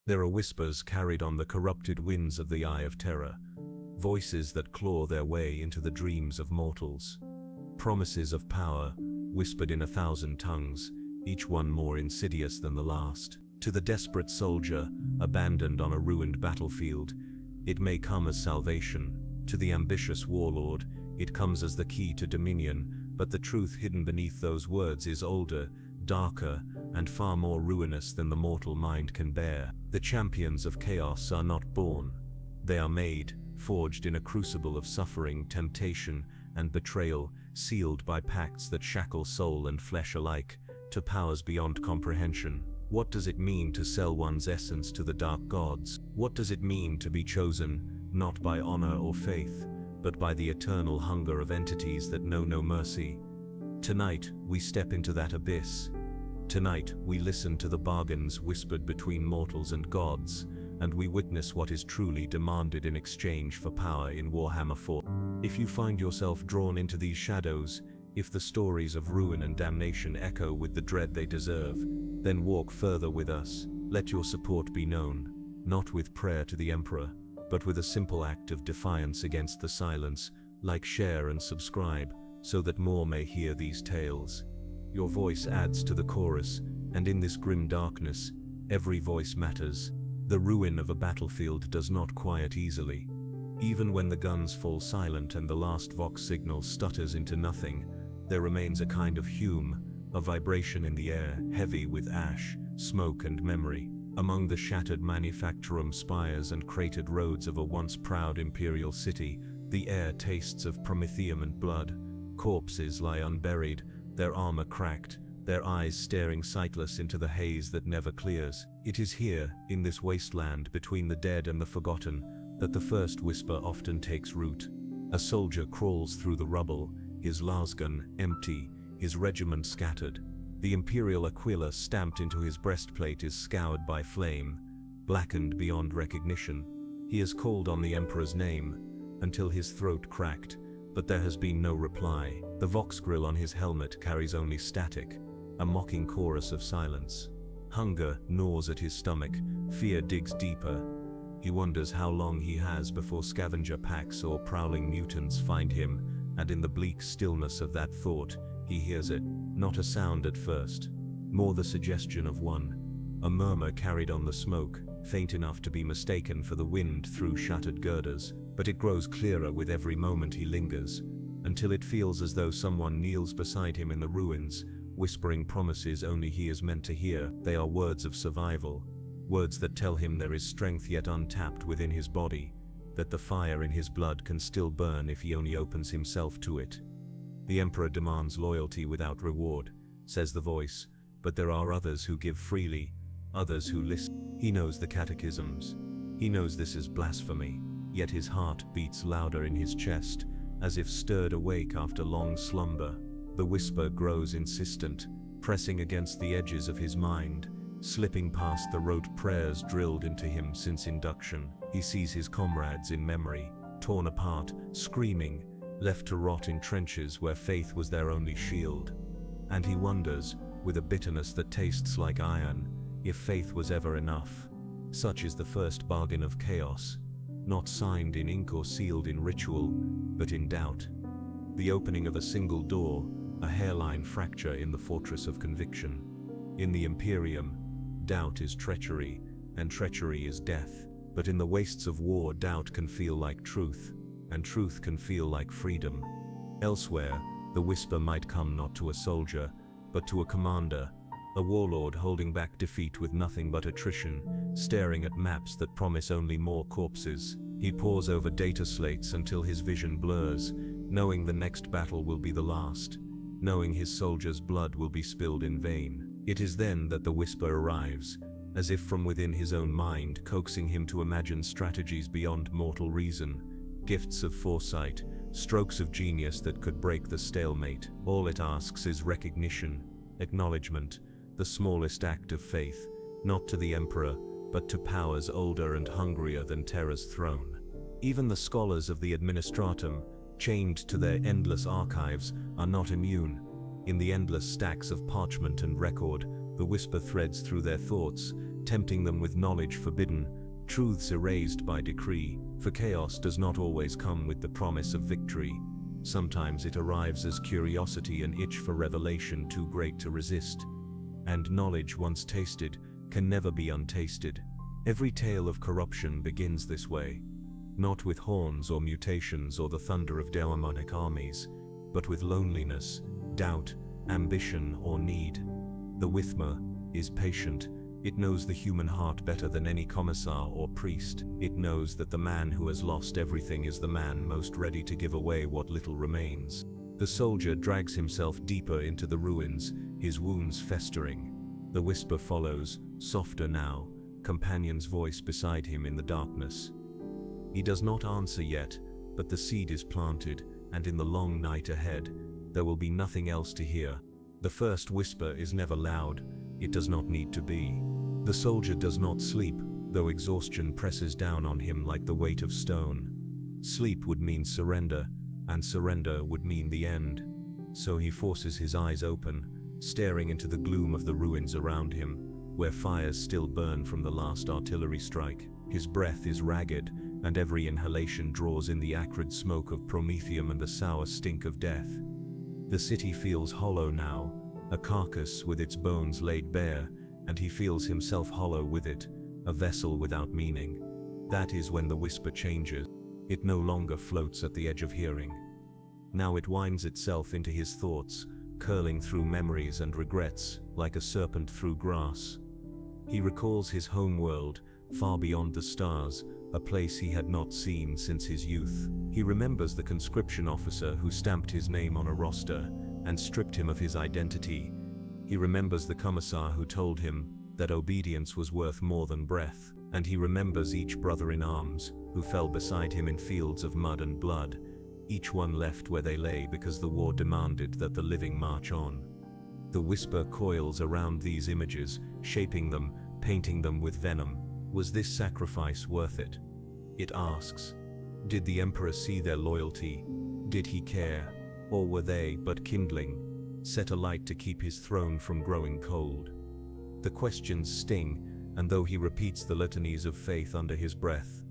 There are whispers carried on the corrupted winds of the Eye of Terror, voices that claw their way into the dreams of mortals. Promises of power, whispered in 1,000 tongues, each one more insidious than the last. To the desperate soldier, abandoned on a ruined battlefield, it may come as salvation. To the ambitious warlord, it comes as the key to dominion, but the truth hidden beneath those words is older, darker, and far more ruinous than the mortal mind can bear. The champions of chaos are not born. They are made, forged in a crucible of suffering, temptation, and betrayal, sealed by pacts that shackle soul and flesh alike, to powers beyond comprehension. What does it mean to sell one's essence to the dark gods? What does it mean to be chosen, not by honor or faith, but by the eternal hunger of entities that know no mercy? Tonight, we step into that abyss. Tonight, we listen to the bargains whispered between mortals and gods, and we witness what is truly demanded in exchange for power in Warhammer 40. If you find yourself drawn into these shadows, if the stories of ruin and damnation echo with the dread they deserve, then walk further with us. Let your support be known, not with prayer to the Emperor, but with a simple act of defiance against the silence. Like, share, and subscribe, so that more may hear these tales. Your voice adds to the chorus, and in this grim darkness, every voice matters. The ruin of a battlefield does not quiet easily. Even when the guns fall silent and the last vox signal stutters into nothing, there remains a kind of hum, a vibration in the air, heavy with ash, smoke, and memory. Among the shattered manufactorum spires and cratered roads of a once proud imperial city, the air tastes of promethium and blood. Corpses lie unburied, their armor cracked, their eyes staring sightless into the haze that never clears. It is here, in this wasteland between the dead and the forgotten, that the first whisper often takes root. A soldier crawls through the rubble, his lasgun empty, his regiment scattered. The imperial aquila stamped into his breastplate is scoured by flame, blackened beyond recognition. He has called on the Emperor's name, until his throat cracked, but there has been no reply. The vox grill on his helmet carries only static, a mocking chorus of silence. Hunger gnaws at his stomach, fear digs deeper. He wonders how long he has before scavenger packs or prowling mutants find him, and in the bleak stillness of that thought, he hears it, not a sound at first, more the suggestion of one. A murmur carried on the smoke, faint enough to be mistaken for the wind through shattered girders, but it grows clearer with every moment he lingers, until it feels as though someone kneels beside him in the ruins, whispering promises only he is meant to hear. They are words of survival, words that tell him there is strength yet untapped within his body, that the fire in his blood can still burn if he only opens himself to it. The Emperor demands loyalty without reward, says the voice, but there are others who give freely, others who listen. He knows the catechisms. He knows this is blasphemy, yet his heart beats louder in his chest, as if stirred awake after long slumber. The whisper grows insistent, pressing against the edges of his mind, slipping past the rote prayers drilled into him since induction. He sees his comrades in memory, torn apart, screaming, left to rot in trenches where faith was their only shield. And he wonders, with a bitterness that tastes like iron, if faith was ever enough. Such is the first bargain of chaos, not signed in ink or sealed in ritual, but in doubt. The opening of a single door, a hairline fracture in the fortress of conviction. In the Imperium, doubt is treachery, and treachery is death. But in the wastes of war, doubt can feel like truth, and truth can feel like freedom. Elsewhere, the whisper might come not to a soldier, but to a commander, a warlord holding back defeat with nothing but attrition, staring at maps that promise only more corpses. He pores over data slates until his vision blurs, knowing the next battle will be the last, knowing his soldiers' blood will be spilled in vain. It is then that the whisper arrives, as if from within his own mind, coaxing him to imagine strategies beyond mortal reason, gifts of foresight, strokes of genius that could break the stalemate. All it asks is recognition, acknowledgement, the smallest act of faith, not to the Emperor, but to powers older and hungrier than Terra's throne. Even the scholars of the Administratum, chained to their endless archives, are not immune. In the endless stacks of parchment and record, the whisper threads through their thoughts, tempting them with knowledge forbidden, truths erased by decree. For chaos does not always come with the promise of victory. Sometimes it arrives as curiosity, an itch for revelation too great to resist. And knowledge once tasted can never be untasted. Every tale of corruption begins this way, not with horns or mutations or the thunder of demonic armies, but with loneliness, doubt, ambition, or need. The Withmer is patient. It knows the human heart better than any commissar or priest. It knows that the man who has lost everything is the man most ready to give away what little remains. The soldier drags himself deeper into the ruins, his wounds festering. The whisper follows, softer now, companion's voice beside him in the darkness. He does not answer yet, but the seed is planted, and in the long night ahead, there will be nothing else to hear. The first whisper is never loud. It does not need to be. The soldier does not sleep, though exhaustion presses down on him like the weight of stone. Sleep would mean surrender, and surrender would mean the end. So he forces his eyes open, staring into the gloom of the ruins around him, where fires still burn from the last artillery strike. His breath is ragged, and every inhalation draws in the acrid smoke of promethium and the sour stink of death. The city feels hollow now, a carcass with its bones laid bare, and he feels himself hollow with it, a vessel without meaning. That is when the whisper changes. It no longer floats at the edge of hearing. Now it winds itself into his thoughts, curling through memories and regrets, like a serpent through grass. He recalls his home world, far beyond the stars, a place he had not seen since his youth. He remembers the conscription officer who stamped his name on a roster and stripped him of his identity. He remembers the commissar who told him that obedience was worth more than breath. And he remembers each brother in arms who fell beside him in fields of mud and blood, each one left where they lay because the war demanded that the living march on. The whisper coils around these images, shaping them, painting them with venom. Was this sacrifice worth it? It asks. Did the emperor see their loyalty? Did he care? Or were they but kindling, set alight to keep his throne from growing cold? The questions sting, and though he repeats the litanies of faith under his breath,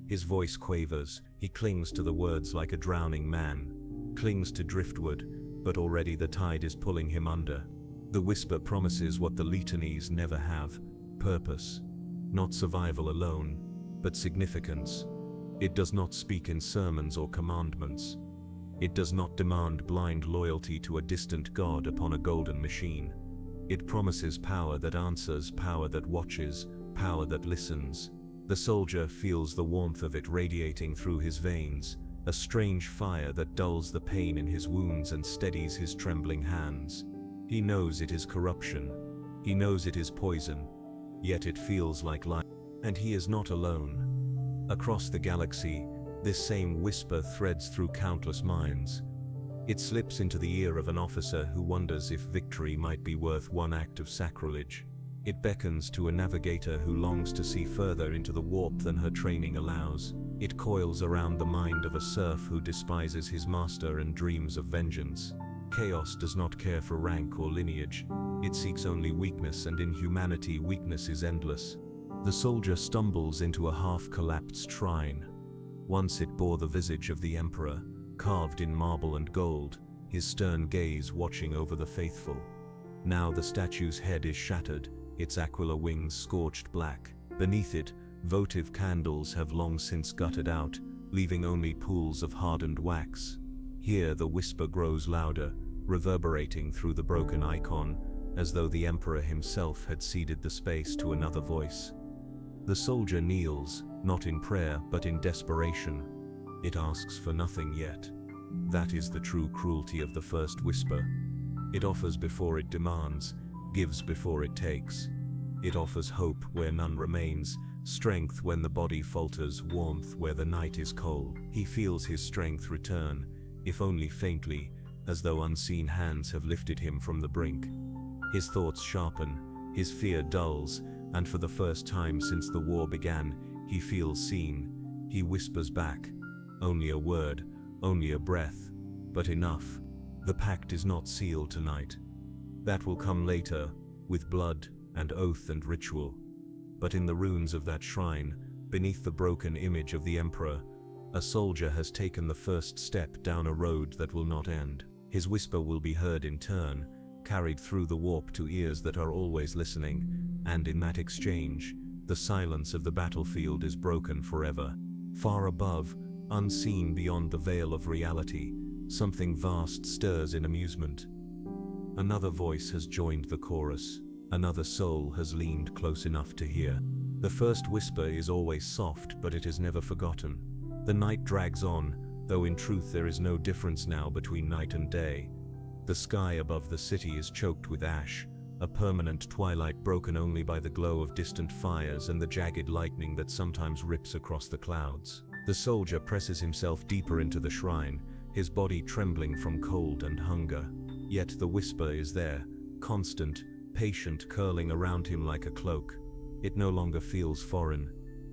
his voice quavers. He clings to the words like a drowning man, clings to driftwood, but already the tide is pulling him under. The whisper promises what the litanies never have: purpose. Not survival alone, but significance. It does not speak in sermons or commandments. It does not demand blind loyalty to a distant god upon a golden machine. It promises power that answers, power that watches, power that listens. The soldier feels the warmth of it radiating through his veins, a strange fire that dulls the pain in his wounds and steadies his trembling hands. He knows it is corruption. He knows it is poison. Yet it feels like life. And he is not alone. Across the galaxy, this same whisper threads through countless minds. It slips into the ear of an officer who wonders if victory might be worth one act of sacrilege. It beckons to a navigator who longs to see further into the warp than her training allows. It coils around the mind of a serf who despises his master and dreams of vengeance. Chaos does not care for rank or lineage. It seeks only weakness, and in humanity weakness is endless. The soldier stumbles into a half-collapsed shrine. Once it bore the visage of the emperor, carved in marble and gold, his stern gaze watching over the faithful. Now the statue's head is shattered, its aquila wings scorched black. Beneath it, votive candles have long since guttered out, leaving only pools of hardened wax. Here the whisper grows louder, reverberating through the broken icon, as though the emperor himself had ceded the space to another voice. The soldier kneels, not in prayer but in desperation. It asks for nothing yet. That is the true cruelty of the first whisper. It offers before it demands, gives before it takes. It offers hope where none remains, strength when the body falters, warmth where the night is cold. He feels his strength return, if only faintly, as though unseen hands have lifted him from the brink. His thoughts sharpen, his fear dulls, and for the first time since the war began, he feels seen. He whispers back, only a word, only a breath, but enough. The pact is not sealed tonight. That will come later, with blood and oath and ritual. But in the ruins of that shrine, beneath the broken image of the Emperor, a soldier has taken the first step down a road that will not end. His whisper will be heard in turn, carried through the warp to ears that are always listening, and in that exchange, the silence of the battlefield is broken forever. Far above, unseen beyond the veil of reality, something vast stirs in amusement. Another voice has joined the chorus. Another soul has leaned close enough to hear. The first whisper is always soft, but it is never forgotten. The night drags on, though in truth there is no difference now between night and day. The sky above the city is choked with ash, a permanent twilight broken only by the glow of distant fires and the jagged lightning that sometimes rips across the clouds. The soldier presses himself deeper into the shrine, his body trembling from cold and hunger. Yet the whisper is there, constant, patient, curling around him like a cloak. It no longer feels foreign.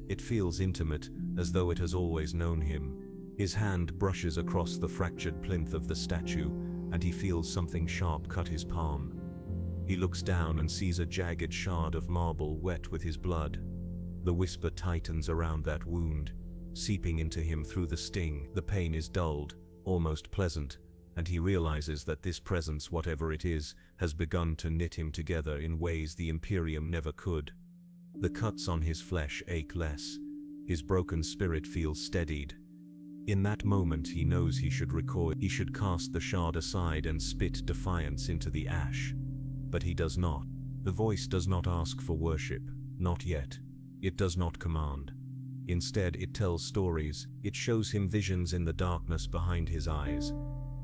It feels intimate, as though it has always known him. His hand brushes across the fractured plinth of the statue, and he feels something sharp cut his palm. He looks down and sees a jagged shard of marble wet with his blood. The whisper tightens around that wound, seeping into him through the sting. The pain is dulled, almost pleasant, and he realizes that this presence, whatever it is, has begun to knit him together in ways the Imperium never could. The cuts on his flesh ache less. His broken spirit feels steadied. In that moment he knows he should recoil. He should cast the shard aside and spit defiance into the ash. But he does not. The voice does not ask for worship, not yet. It does not command. Instead, it tells stories. It shows him visions in the darkness behind his eyes,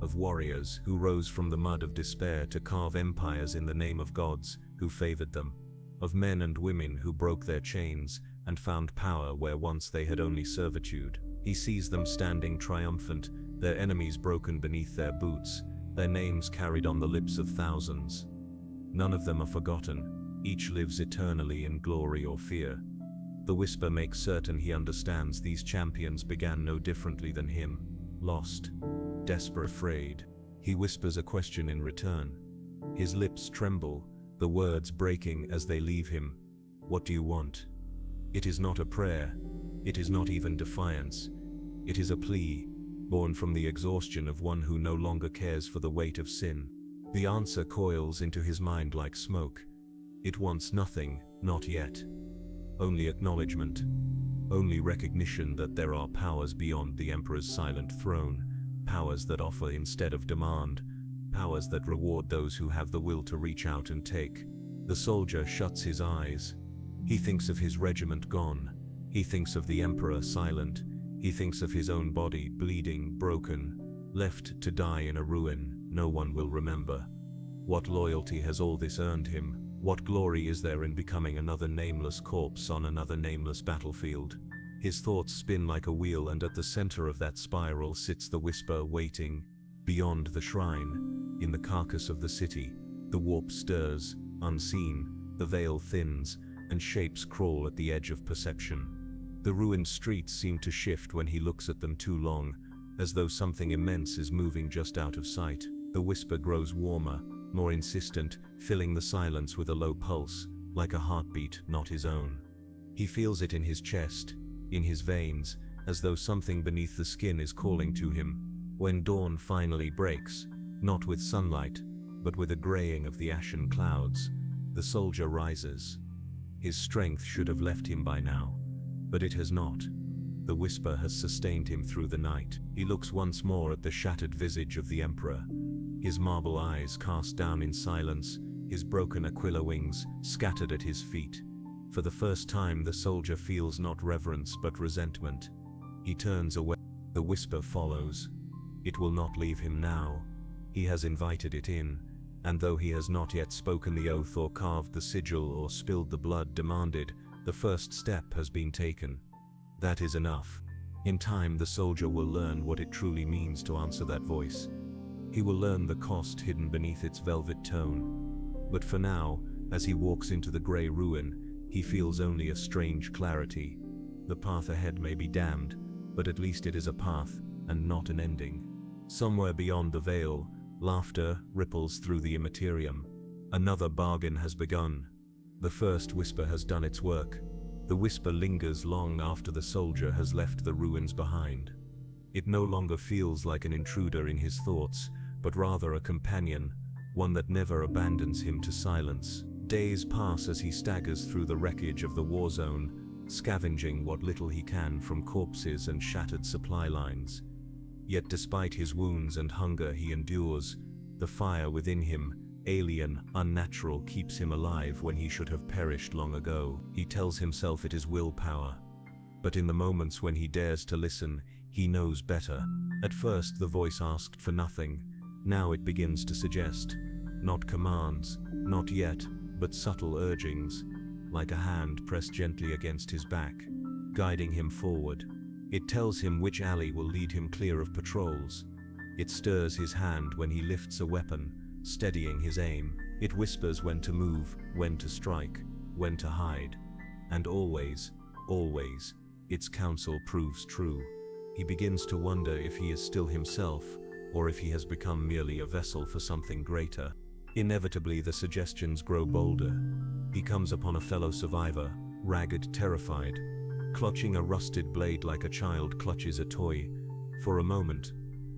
of warriors who rose from the mud of despair to carve empires in the name of gods who favored them, of men and women who broke their chains and found power where once they had only servitude. He sees them standing triumphant, their enemies broken beneath their boots, their names carried on the lips of thousands. None of them are forgotten. Each lives eternally in glory or fear. The whisper makes certain he understands these champions began no differently than him, lost, desperate, afraid. He whispers a question in return. His lips tremble, the words breaking as they leave him. What do you want? It is not a prayer. It is not even defiance. It is a plea, born from the exhaustion of one who no longer cares for the weight of sin. The answer coils into his mind like smoke. It wants nothing, not yet. Only acknowledgement. Only recognition that there are powers beyond the Emperor's silent throne, powers that offer instead of demand, powers that reward those who have the will to reach out and take. The soldier shuts his eyes. He thinks of his regiment gone. He thinks of the Emperor silent. He thinks of his own body bleeding, broken, left to die in a ruin no one will remember. What loyalty has all this earned him? What glory is there in becoming another nameless corpse on another nameless battlefield? His thoughts spin like a wheel, and at the center of that spiral sits the whisper waiting. Beyond the shrine, in the carcass of the city, the warp stirs, unseen, the veil thins, and shapes crawl at the edge of perception. The ruined streets seem to shift when he looks at them too long, as though something immense is moving just out of sight. The whisper grows warmer, more insistent, filling the silence with a low pulse, like a heartbeat not his own. He feels it in his chest, in his veins, as though something beneath the skin is calling to him. When dawn finally breaks, not with sunlight, but with a graying of the ashen clouds, the soldier rises. His strength should have left him by now, but it has not. The whisper has sustained him through the night. He looks once more at the shattered visage of the Emperor, his marble eyes cast down in silence, his broken aquila wings scattered at his feet. For the first time the soldier feels not reverence but resentment. He turns away. The whisper follows. It will not leave him now. He has invited it in, and though he has not yet spoken the oath or carved the sigil or spilled the blood demanded, the first step has been taken. That is enough. In time the soldier will learn what it truly means to answer that voice. He will learn the cost hidden beneath its velvet tone. But for now, as he walks into the grey ruin, he feels only a strange clarity. The path ahead may be damned, but at least it is a path, and not an ending. Somewhere beyond the veil, laughter ripples through the immaterium. Another bargain has begun. The first whisper has done its work. The whisper lingers long after the soldier has left the ruins behind. It no longer feels like an intruder in his thoughts, but rather a companion, one that never abandons him to silence. Days pass as he staggers through the wreckage of the war zone, scavenging what little he can from corpses and shattered supply lines. Yet despite his wounds and hunger he endures. The fire within him, alien, unnatural, keeps him alive when he should have perished long ago. He tells himself it is willpower. But in the moments when he dares to listen, he knows better. At first the voice asked for nothing. Now it begins to suggest. Not commands, not yet, but subtle urgings, like a hand pressed gently against his back, guiding him forward. It tells him which alley will lead him clear of patrols. It stirs his hand when he lifts a weapon, steadying his aim. It whispers when to move, when to strike, when to hide. And always, always, its counsel proves true. He begins to wonder if he is still himself, or if he has become merely a vessel for something greater. Inevitably, the suggestions grow bolder. He comes upon a fellow survivor, ragged, terrified, clutching a rusted blade like a child clutches a toy. For a moment,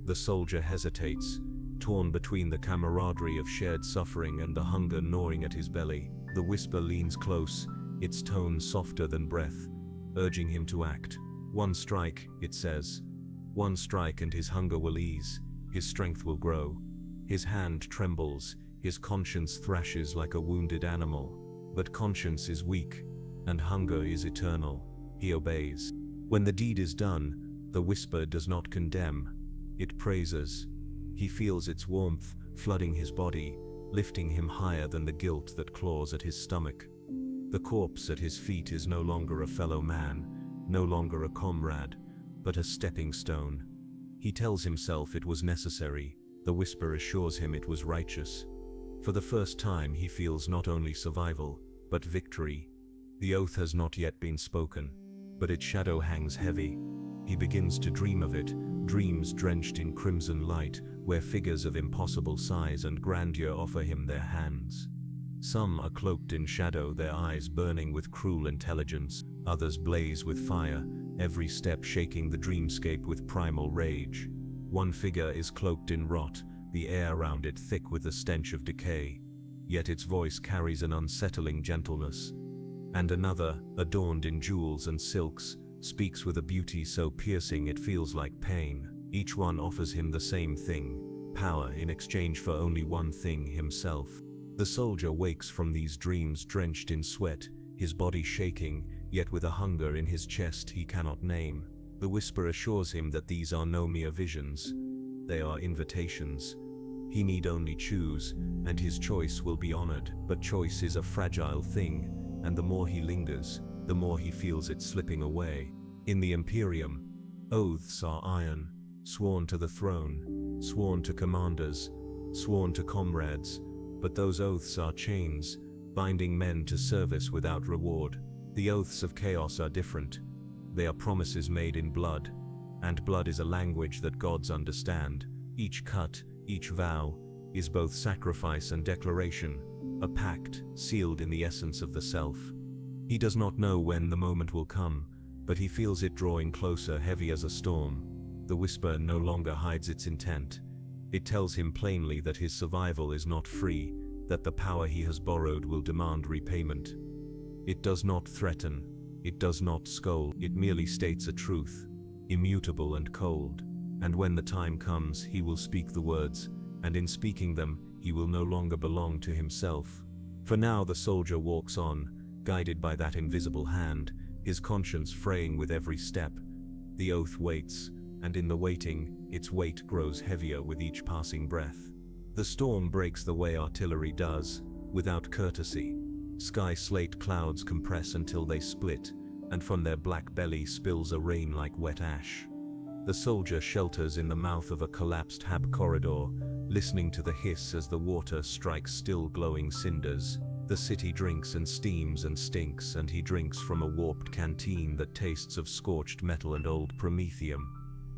the soldier hesitates, torn between the camaraderie of shared suffering and the hunger gnawing at his belly. The whisper leans close, its tone softer than breath, urging him to act. One strike, it says. One strike and his hunger will ease, his strength will grow. His hand trembles, his conscience thrashes like a wounded animal. But conscience is weak, and hunger is eternal. He obeys. When the deed is done, the whisper does not condemn, it praises. He feels its warmth flooding his body, lifting him higher than the guilt that claws at his stomach. The corpse at his feet is no longer a fellow man, no longer a comrade, but a stepping stone. He tells himself it was necessary. The whisper assures him it was righteous. For the first time he feels not only survival, but victory. The oath has not yet been spoken, but its shadow hangs heavy. He begins to dream of it, dreams drenched in crimson light, where figures of impossible size and grandeur offer him their hands. Some are cloaked in shadow, their eyes burning with cruel intelligence. Others blaze with fire, every step shaking the dreamscape with primal rage. One figure is cloaked in rot, the air around it thick with the stench of decay. Yet its voice carries an unsettling gentleness. And another, adorned in jewels and silks, speaks with a beauty so piercing it feels like pain. Each one offers him the same thing, power in exchange for only one thing, himself. The soldier wakes from these dreams drenched in sweat, his body shaking, yet with a hunger in his chest he cannot name. The whisper assures him that these are no mere visions. They are invitations. He need only choose, and his choice will be honored. But choice is a fragile thing, and the more he lingers, the more he feels it slipping away. In the Imperium, oaths are iron, sworn to the throne, sworn to commanders, sworn to comrades, but those oaths are chains, binding men to service without reward. The oaths of chaos are different. They are promises made in blood, and blood is a language that gods understand. Each cut, each vow, is both sacrifice and declaration, a pact sealed in the essence of the self. He does not know when the moment will come, but he feels it drawing closer, heavy as a storm. The whisper no longer hides its intent. It tells him plainly that his survival is not free, that the power he has borrowed will demand repayment. It does not threaten, it does not scold, it merely states a truth, immutable and cold. And when the time comes, he will speak the words, and in speaking them, he will no longer belong to himself. For now the soldier walks on, guided by that invisible hand, his conscience fraying with every step. The oath waits, and in the waiting, its weight grows heavier with each passing breath. The storm breaks the way artillery does, without courtesy. Sky slate clouds compress until they split, and from their black belly spills a rain like wet ash. The soldier shelters in the mouth of a collapsed hab corridor, listening to the hiss as the water strikes still glowing cinders. The city drinks and steams and stinks, and he drinks from a warped canteen that tastes of scorched metal and old promethium.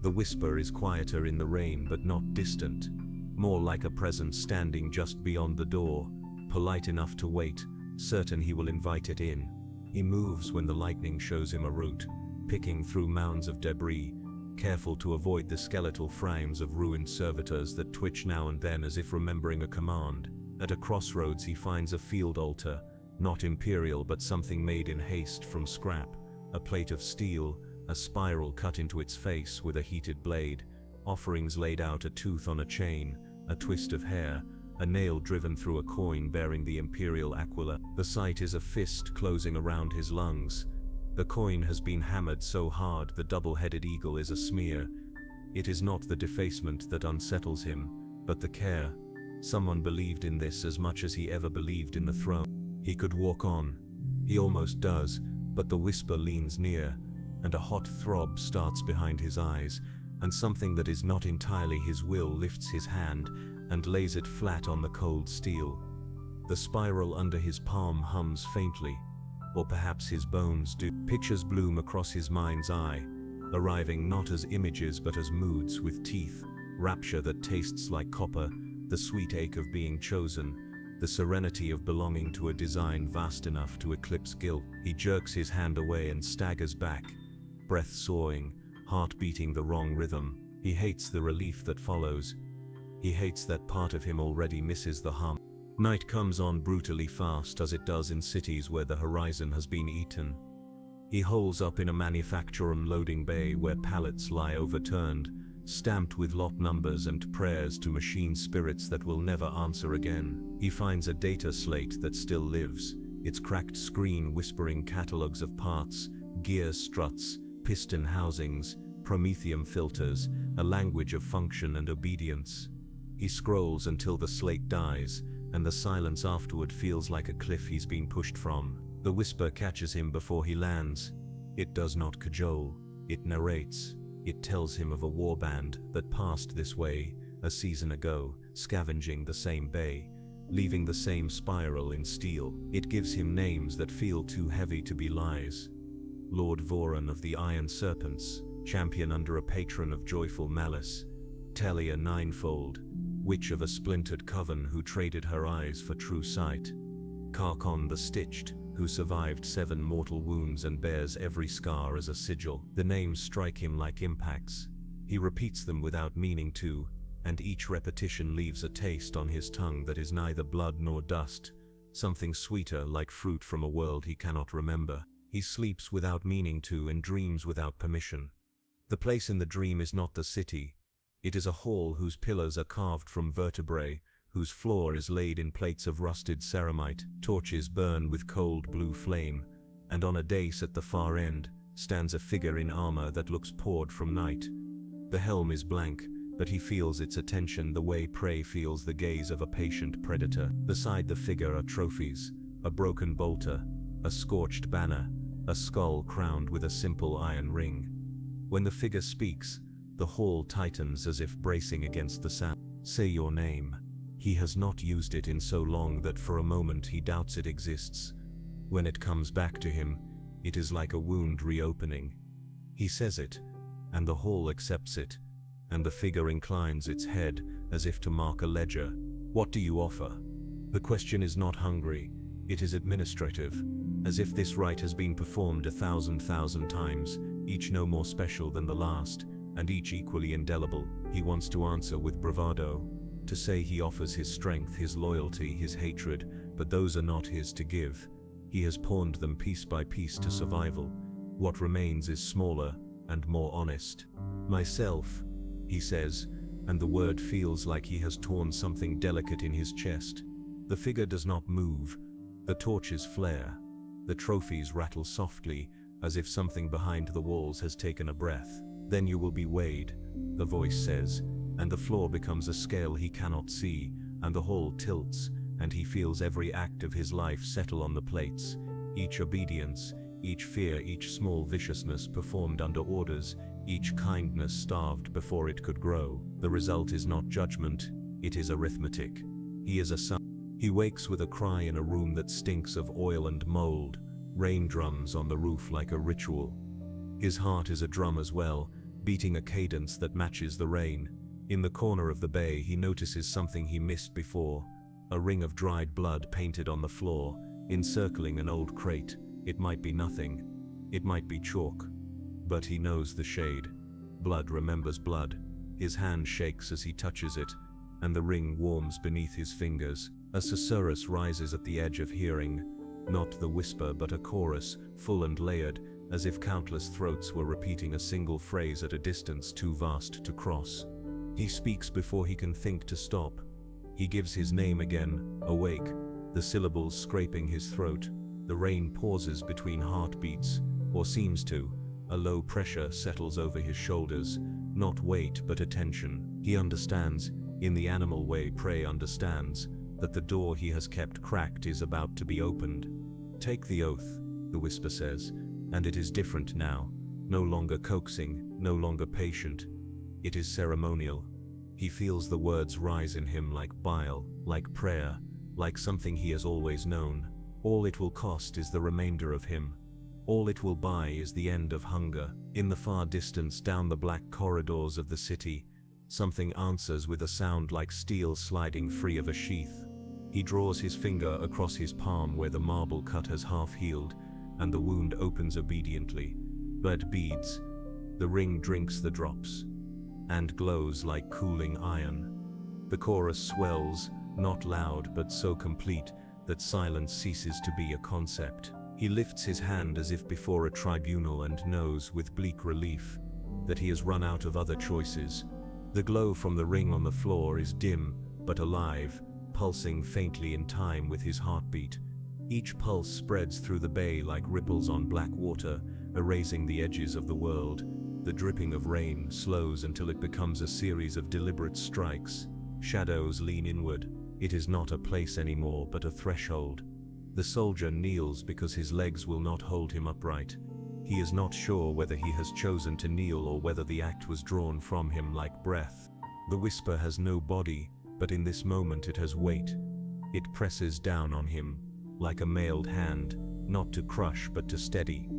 The whisper is quieter in the rain, but not distant, more like a presence standing just beyond the door, polite enough to wait, certain he will invite it in. He moves when the lightning shows him a route, picking through mounds of debris, careful to avoid the skeletal frames of ruined servitors that twitch now and then as if remembering a command. At a crossroads he finds a field altar, not imperial but something made in haste from scrap, a plate of steel, a spiral cut into its face with a heated blade, offerings laid out, a tooth on a chain, a twist of hair, a nail driven through a coin bearing the imperial aquila. The sight is a fist closing around his lungs. The coin has been hammered so hard the double-headed eagle is a smear. It is not the defacement that unsettles him, but the care. Someone believed in this as much as he ever believed in the throne. He could walk on. He almost does, but the whisper leans near, and a hot throb starts behind his eyes, and something that is not entirely his will lifts his hand and lays it flat on the cold steel. The spiral under his palm hums faintly, or perhaps his bones do. Pictures bloom across his mind's eye, arriving not as images but as moods with teeth, rapture that tastes like copper, the sweet ache of being chosen, the serenity of belonging to a design vast enough to eclipse guilt. He jerks his hand away and staggers back, breath sawing, heart beating the wrong rhythm. He hates the relief that follows. He hates that part of him already misses the hum. Night comes on brutally fast, as it does in cities where the horizon has been eaten. He holes up in a manufacturing loading bay where pallets lie overturned, stamped with lot numbers and prayers to machine spirits that will never answer again. He finds a data slate that still lives, its cracked screen whispering catalogs of parts, gear struts, piston housings, promethium filters, a language of function and obedience. He scrolls until the slate dies, and the silence afterward feels like a cliff he's been pushed from. The whisper catches him before he lands. It does not cajole, it narrates. It tells him of a warband that passed this way a season ago, scavenging the same bay, leaving the same spiral in steel. It gives him names that feel too heavy to be lies. Lord Voron of the Iron Serpents, champion under a patron of joyful malice. Talia Ninefold, witch of a splintered coven who traded her eyes for true sight. Carcon the Stitched, who survived 7 mortal wounds and bears every scar as a sigil. The names strike him like impacts. He repeats them without meaning to, and each repetition leaves a taste on his tongue that is neither blood nor dust, something sweeter like fruit from a world he cannot remember. He sleeps without meaning to and dreams without permission. The place in the dream is not the city. It is a hall whose pillars are carved from vertebrae, whose floor is laid in plates of rusted ceramite. Torches burn with cold blue flame, and on a dais at the far end stands a figure in armor that looks poured from night. The helm is blank, but he feels its attention the way prey feels the gaze of a patient predator. Beside the figure are trophies, a broken bolter, a scorched banner, a skull crowned with a simple iron ring. When the figure speaks, the hall tightens as if bracing against the sound. Say your name. He has not used it in so long that for a moment he doubts it exists. When it comes back to him, it is like a wound reopening. He says it, and the hall accepts it, and the figure inclines its head as if to mark a ledger. What do you offer? The question is not hungry, it is administrative, as if this rite has been performed 1,000 times, each no more special than the last, and each equally indelible. He wants to answer with bravado, to say he offers his strength, his loyalty, his hatred, but those are not his to give. He has pawned them piece by piece to survival. What remains is smaller and more honest. Myself, he says, and the word feels like he has torn something delicate in his chest. The figure does not move. The torches flare. The trophies rattle softly, as if something behind the walls has taken a breath. Then you will be weighed, the voice says, and the floor becomes a scale he cannot see, and the hall tilts, and he feels every act of his life settle on the plates, each obedience, each fear, each small viciousness performed under orders, each kindness starved before it could grow. The result is not judgment, it is arithmetic. He is a son. He wakes with a cry in a room that stinks of oil and mold, rain drums on the roof like a ritual. His heart is a drum as well, beating a cadence that matches the rain. In the corner of the bay he notices something he missed before, a ring of dried blood painted on the floor, encircling an old crate, It might be nothing. It might be chalk. But he knows the shade. Blood remembers blood. His hand shakes as he touches it, and the ring warms beneath his fingers. A susurrus rises at the edge of hearing, not the whisper but a chorus, full and layered, as if countless throats were repeating a single phrase at a distance too vast to cross. He speaks before he can think to stop. He gives his name again, awake, the syllables scraping his throat. The rain pauses between heartbeats, or seems to. A low pressure settles over his shoulders, not weight but attention. He understands, in the animal way prey understands, that the door he has kept cracked is about to be opened. Take the oath, the whisper says, and it is different now. No longer coaxing, no longer patient. It is ceremonial. He feels the words rise in him like bile, like prayer, like something he has always known. All it will cost is the remainder of him. All it will buy is the end of hunger. In the far distance, down the black corridors of the city, something answers with a sound like steel sliding free of a sheath. He draws his finger across his palm where the marble cut has half healed, and the wound opens obediently. Blood beads. The ring drinks the drops, and glows like cooling iron. The chorus swells, not loud but so complete that silence ceases to be a concept. He lifts his hand as if before a tribunal and knows with bleak relief that he has run out of other choices. The glow from the ring on the floor is dim but alive, pulsing faintly in time with his heartbeat. Each pulse spreads through the bay like ripples on black water, erasing the edges of the world. The dripping of rain slows until it becomes a series of deliberate strikes. Shadows lean inward. It is not a place anymore but a threshold. The soldier kneels because his legs will not hold him upright. He is not sure whether he has chosen to kneel or whether the act was drawn from him like breath. The whisper has no body, but in this moment it has weight. It presses down on him, like a mailed hand, not to crush but to steady.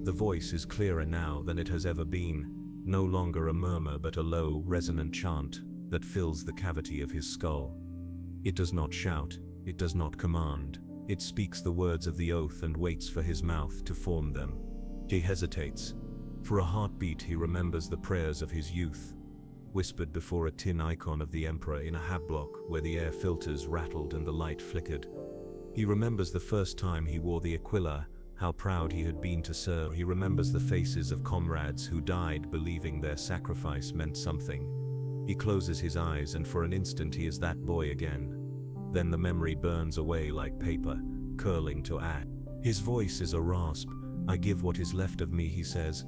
The voice is clearer now than it has ever been, no longer a murmur but a low, resonant chant that fills the cavity of his skull. It does not shout, it does not command. It speaks the words of the oath and waits for his mouth to form them. He hesitates. For a heartbeat he remembers the prayers of his youth, whispered before a tin icon of the Emperor in a hablock where the air filters rattled and the light flickered. He remembers the first time he wore the Aquila, how proud he had been to serve. He remembers the faces of comrades who died believing their sacrifice meant something. He closes his eyes and for an instant he is that boy again. Then the memory burns away like paper, curling to ash. His voice is a rasp. I give what is left of me, he says.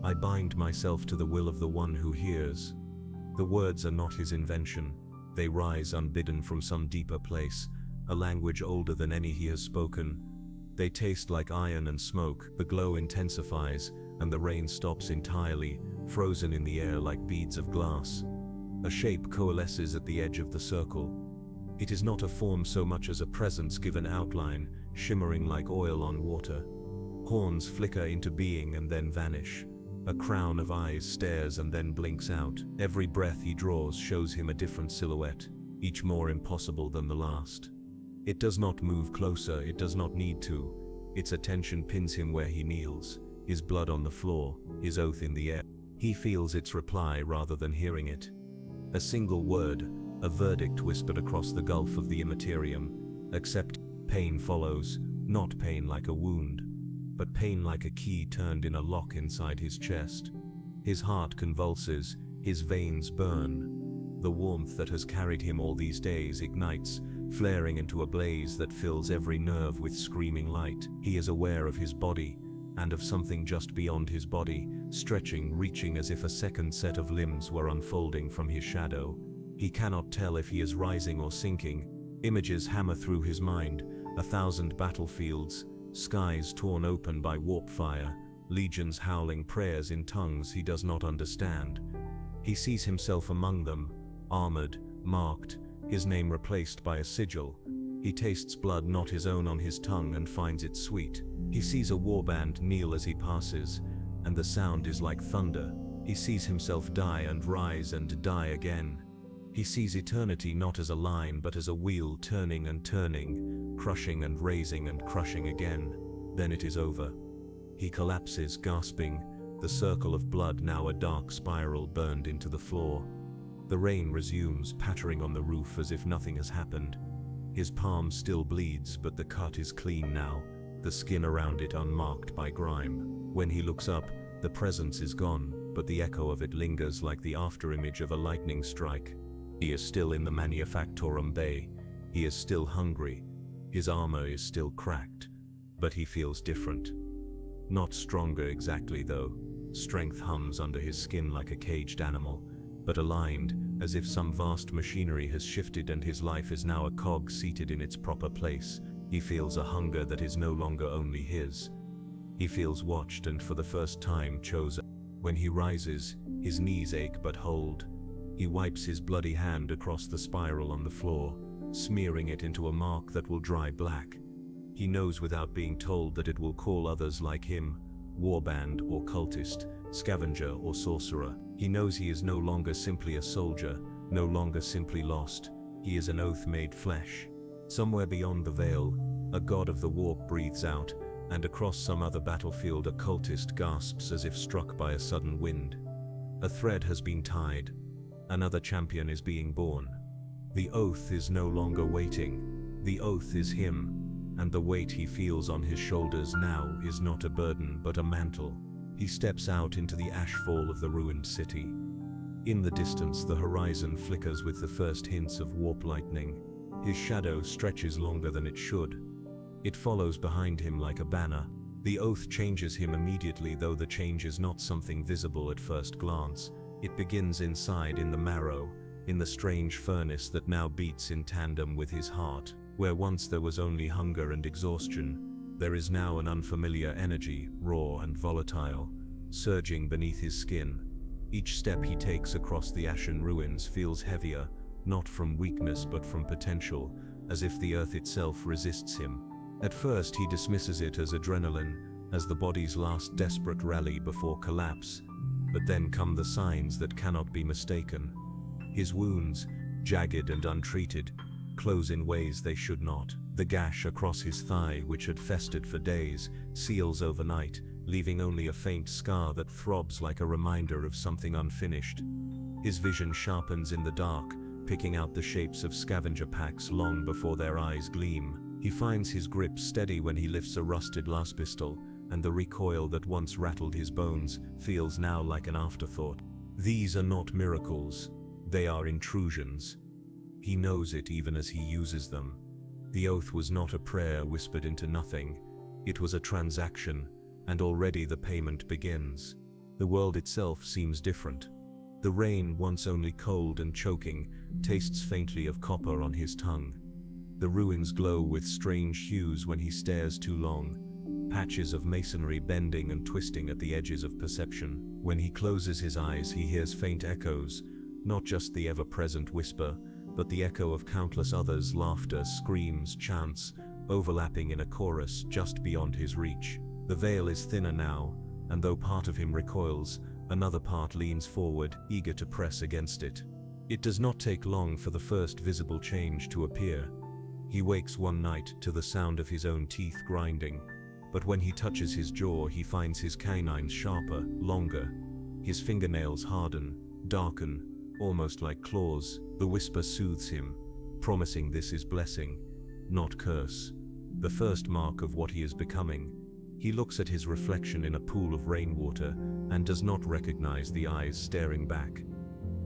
I bind myself to the will of the one who hears. The words are not his invention. They rise unbidden from some deeper place, a language older than any he has spoken. They taste like iron and smoke. The glow intensifies, and the rain stops entirely, frozen in the air like beads of glass. A shape coalesces at the edge of the circle. It is not a form so much as a presence given outline, shimmering like oil on water. Horns flicker into being and then vanish. A crown of eyes stares and then blinks out. Every breath he draws shows him a different silhouette, each more impossible than the last. It does not move closer, it does not need to. Its attention pins him where he kneels, his blood on the floor, his oath in the air. He feels its reply rather than hearing it. A single word, a verdict whispered across the gulf of the immaterium. Accept. Pain follows, not pain like a wound, but pain like a key turned in a lock inside his chest. His heart convulses, his veins burn. The warmth that has carried him all these days ignites, flaring into a blaze that fills every nerve with screaming light. He is aware of his body, and of something just beyond his body, stretching, reaching as if a second set of limbs were unfolding from his shadow. He cannot tell if he is rising or sinking. Images hammer through his mind, 1,000 battlefields, skies torn open by warpfire, legions howling prayers in tongues he does not understand. He sees himself among them, armored, marked, his name replaced by a sigil. He tastes blood not his own on his tongue and finds it sweet. He sees a warband kneel as he passes, and the sound is like thunder. He sees himself die and rise and die again. He sees eternity not as a line but as a wheel turning and turning, crushing and raising and crushing again. Then it is over. He collapses, gasping, the circle of blood now a dark spiral burned into the floor. The rain resumes, pattering on the roof as if nothing has happened. His palm still bleeds, but the cut is clean now, the skin around it unmarked by grime. When he looks up, the presence is gone, but the echo of it lingers like the afterimage of a lightning strike. He is still in the Manufactorum Bay. He is still hungry. His armor is still cracked. But he feels different. Not stronger exactly, though. Strength hums under his skin like a caged animal, but aligned, as if some vast machinery has shifted and his life is now a cog seated in its proper place. He feels a hunger that is no longer only his. He feels watched and for the first time chosen. When he rises, his knees ache but hold. He wipes his bloody hand across the spiral on the floor, smearing it into a mark that will dry black. He knows without being told that it will call others like him, warband or cultist, scavenger or sorcerer. He knows he is no longer simply a soldier, no longer simply lost. He is an oath made flesh. Somewhere beyond the veil, a god of the warp breathes out, and across some other battlefield a cultist gasps as if struck by a sudden wind. A thread has been tied. Another champion is being born. The oath is no longer waiting. The oath is him, and the weight he feels on his shoulders now is not a burden but a mantle. He steps out into the ashfall of the ruined city. In the distance, the horizon flickers with the first hints of warp lightning. His shadow stretches longer than it should. It follows behind him like a banner. The oath changes him immediately, though the change is not something visible at first glance. It begins inside, in the marrow, in the strange furnace that now beats in tandem with his heart. Where once there was only hunger and exhaustion, there is now an unfamiliar energy, raw and volatile, surging beneath his skin. Each step he takes across the ashen ruins feels heavier, not from weakness but from potential, as if the earth itself resists him. At first he dismisses it as adrenaline, as the body's last desperate rally before collapse, but then come the signs that cannot be mistaken. His wounds, jagged and untreated, close in ways they should not. The gash across his thigh, which had festered for days, seals overnight, leaving only a faint scar that throbs like a reminder of something unfinished. His vision sharpens in the dark, picking out the shapes of scavenger packs long before their eyes gleam. He finds his grip steady when he lifts a rusted las pistol, and the recoil that once rattled his bones feels now like an afterthought. These are not miracles. They are intrusions. He knows it even as he uses them. The oath was not a prayer whispered into nothing. It was a transaction, and already the payment begins. The world itself seems different. The rain, once only cold and choking, tastes faintly of copper on his tongue. The ruins glow with strange hues when he stares too long, patches of masonry bending and twisting at the edges of perception. When he closes his eyes, he hears faint echoes, not just the ever-present whisper, but the echo of countless others' laughter, screams, chants, overlapping in a chorus just beyond his reach. The veil is thinner now, and though part of him recoils, another part leans forward, eager to press against it. It does not take long for the first visible change to appear. He wakes one night to the sound of his own teeth grinding, but when he touches his jaw, he finds his canines sharper, longer. His fingernails harden, darken, almost like claws. The whisper soothes him, promising this is blessing, not curse. The first mark of what he is becoming. He looks at his reflection in a pool of rainwater and does not recognize the eyes staring back.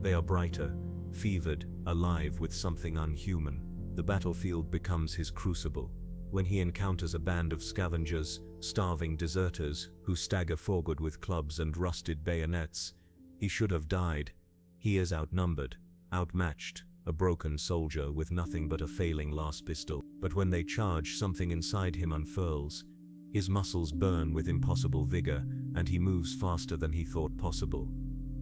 They are brighter, fevered, alive with something unhuman. The battlefield becomes his crucible. When he encounters a band of scavengers, starving deserters, who stagger forward with clubs and rusted bayonets, he should have died. He is outnumbered, outmatched, a broken soldier with nothing but a failing las pistol. But when they charge, something inside him unfurls. His muscles burn with impossible vigor, and he moves faster than he thought possible.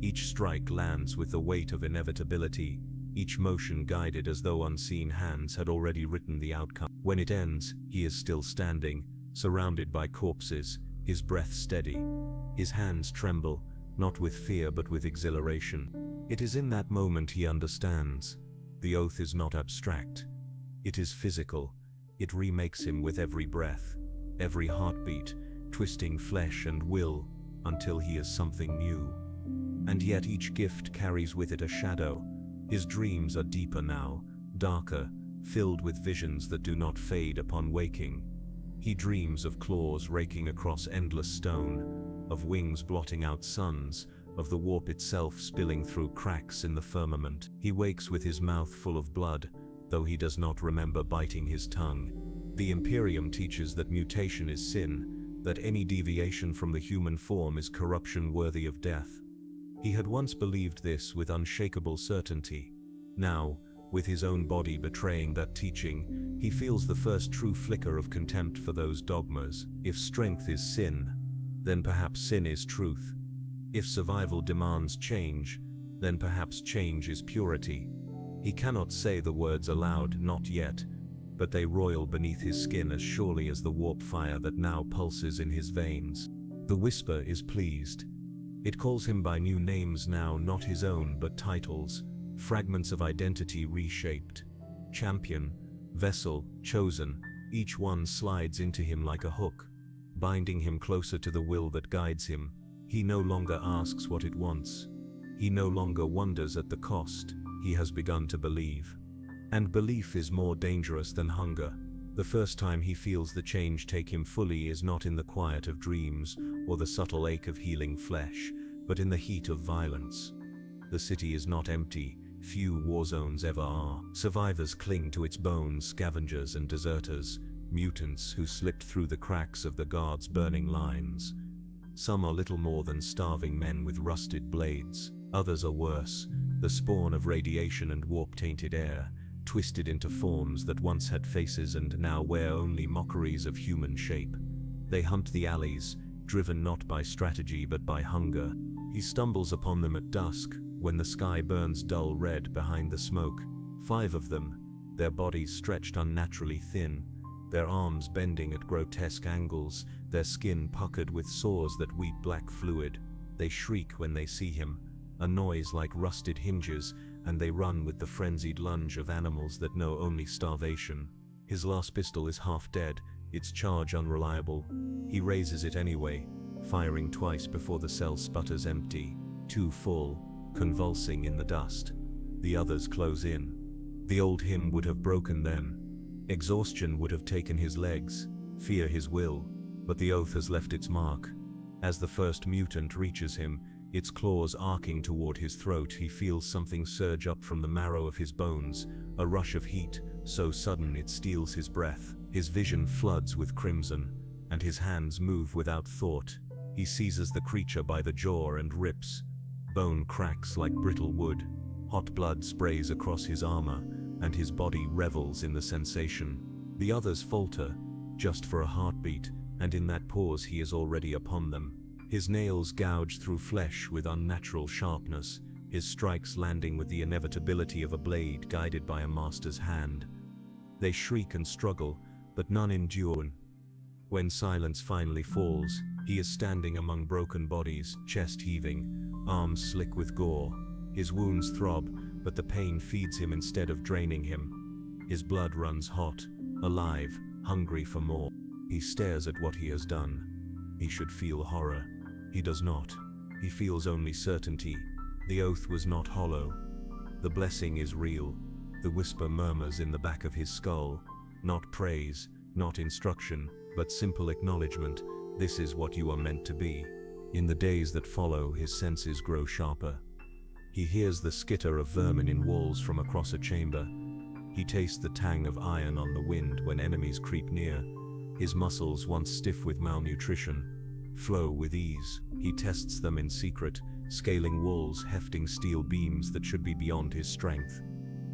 Each strike lands with the weight of inevitability, each motion guided as though unseen hands had already written the outcome. When it ends, he is still standing, surrounded by corpses, his breath steady. His hands tremble, not with fear but with exhilaration. It is in that moment he understands. The oath is not abstract. It is physical. It remakes him with every breath. every heartbeat, twisting flesh and will until he is something new. And yet each gift carries with it a shadow. His dreams are deeper now, darker, filled with visions that do not fade upon waking. He dreams of claws raking across endless stone, of wings blotting out suns, of the warp itself spilling through cracks in the firmament. He wakes with his mouth full of blood, though he does not remember biting his tongue. The Imperium teaches that mutation is sin, that any deviation from the human form is corruption worthy of death. He had once believed this with unshakable certainty. Now, with his own body betraying that teaching, he feels the first true flicker of contempt for those dogmas. If strength is sin, then perhaps sin is truth. If survival demands change, then perhaps change is purity. He cannot say the words aloud, not yet, but they roil beneath his skin as surely as the warpfire that now pulses in his veins. The whisper is pleased. It calls him by new names now, not his own but titles, fragments of identity reshaped. Champion, vessel, chosen, each one slides into him like a hook, binding him closer to the will that guides him. He no longer asks what it wants. He no longer wonders at the cost. He has begun to believe. And belief is more dangerous than hunger. The first time he feels the change take him fully is not in the quiet of dreams or the subtle ache of healing flesh, but in the heat of violence. The city is not empty. Few war zones ever are. Survivors cling to its bones, scavengers and deserters, mutants who slipped through the cracks of the guards' burning lines. Some are little more than starving men with rusted blades. Others are worse, the spawn of radiation and warp-tainted air, twisted into forms that once had faces and now wear only mockeries of human shape. They hunt the alleys, driven not by strategy but by hunger. He stumbles upon them at dusk, when the sky burns dull red behind the smoke. 5 of them, their bodies stretched unnaturally thin, their arms bending at grotesque angles, their skin puckered with sores that weep black fluid. They shriek when they see him, a noise like rusted hinges, and they run with the frenzied lunge of animals that know only starvation. His last pistol is half dead, its charge unreliable. He raises it anyway, firing twice before the cell sputters empty, 2 full, convulsing in the dust. The others close in. The old him would have broken them. Exhaustion would have taken his legs, fear his will, but the oath has left its mark. As the first mutant reaches him, its claws arcing toward his throat, he feels something surge up from the marrow of his bones, a rush of heat, so sudden it steals his breath. His vision floods with crimson, and his hands move without thought. He seizes the creature by the jaw and rips. Bone cracks like brittle wood. Hot blood sprays across his armor, and his body revels in the sensation. The others falter, just for a heartbeat, and in that pause he is already upon them. His nails gouge through flesh with unnatural sharpness, his strikes landing with the inevitability of a blade guided by a master's hand. They shriek and struggle, but none endure. When silence finally falls, he is standing among broken bodies, chest heaving, arms slick with gore. His wounds throb, but the pain feeds him instead of draining him. His blood runs hot, alive, hungry for more. He stares at what he has done. He should feel horror. He does not. He feels only certainty. The oath was not hollow. The blessing is real. The whisper murmurs in the back of his skull. Not praise, not instruction, but simple acknowledgement. This is what you are meant to be. In the days that follow, his senses grow sharper. He hears the skitter of vermin in walls from across a chamber. He tastes the tang of iron on the wind when enemies creep near. His muscles, once stiff with malnutrition, flow with ease. He tests them in secret, scaling walls, hefting steel beams that should be beyond his strength.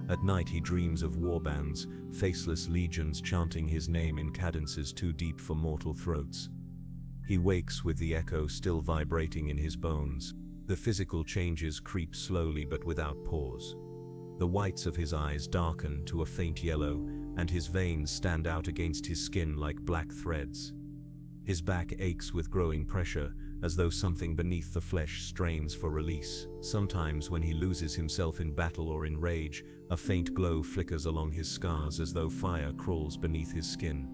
At night he dreams of warbands, faceless legions chanting his name in cadences too deep for mortal throats. He wakes with the echo still vibrating in his bones. The physical changes creep slowly but without pause. The whites of his eyes darken to a faint yellow, and his veins stand out against his skin like black threads. His back aches with growing pressure, as though something beneath the flesh strains for release. Sometimes when he loses himself in battle or in rage, a faint glow flickers along his scars as though fire crawls beneath his skin.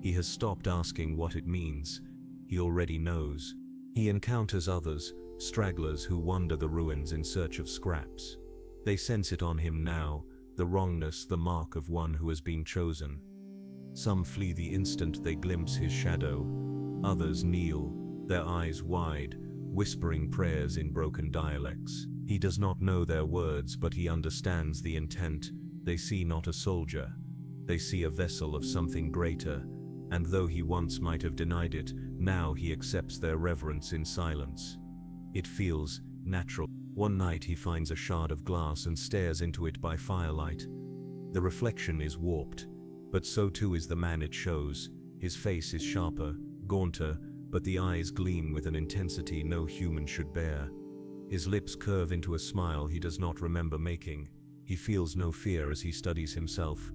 He has stopped asking what it means. He already knows. He encounters others, stragglers who wander the ruins in search of scraps. They sense it on him now, the wrongness, the mark of one who has been chosen. Some flee the instant they glimpse his shadow. Others kneel, their eyes wide, whispering prayers in broken dialects. He does not know their words, but he understands the intent. They see not a soldier. They see a vessel of something greater, and though he once might have denied it, now he accepts their reverence in silence. It feels natural. One night he finds a shard of glass and stares into it by firelight. The reflection is warped, but so too is the man it shows. His face is sharper, gaunter, but the eyes gleam with an intensity no human should bear. His lips curve into a smile he does not remember making. He feels no fear as he studies himself.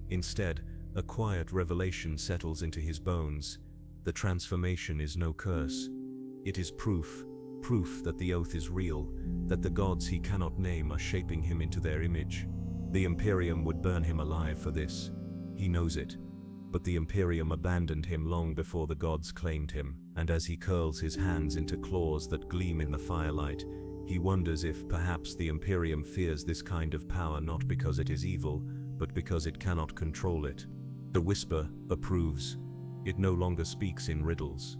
Instead, a quiet revelation settles into his bones. The transformation is no curse. It is proof that the oath is real, that the gods he cannot name are shaping him into their image. The Imperium would burn him alive for this. He knows it. But the Imperium abandoned him long before the gods claimed him, and as he curls his hands into claws that gleam in the firelight, he wonders if perhaps the Imperium fears this kind of power not because it is evil, but because it cannot control it. The whisper approves. It no longer speaks in riddles.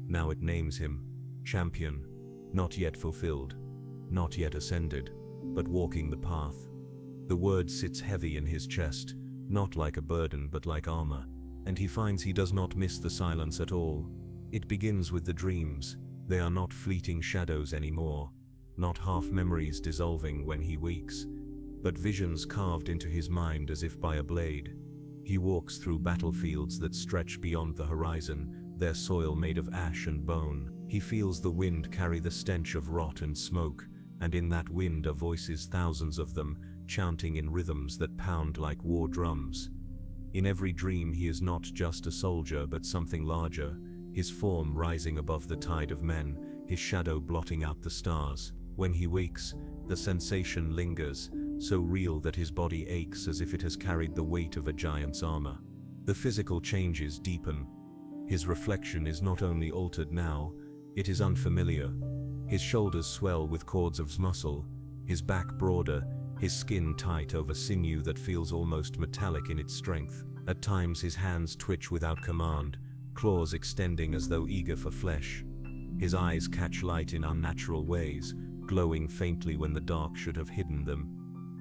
Now it names him champion, not yet fulfilled, not yet ascended, but walking the path. The word sits heavy in his chest, not like a burden but like armor, and he finds he does not miss the silence at all. It begins with the dreams. They are not fleeting shadows anymore, not half memories dissolving when he wakes, but visions carved into his mind as if by a blade. He walks through battlefields that stretch beyond the horizon, their soil made of ash and bone. He feels the wind carry the stench of rot and smoke, and in that wind are voices, thousands of them, chanting in rhythms that pound like war drums. In every dream he is not just a soldier but something larger, his form rising above the tide of men, his shadow blotting out the stars. When he wakes, the sensation lingers, so real that his body aches as if it has carried the weight of a giant's armor. The physical changes deepen. His reflection is not only altered now, it is unfamiliar. His shoulders swell with cords of muscle, his back broader, his skin tight over sinew that feels almost metallic in its strength. At times his hands twitch without command, claws extending as though eager for flesh. His eyes catch light in unnatural ways, glowing faintly when the dark should have hidden them.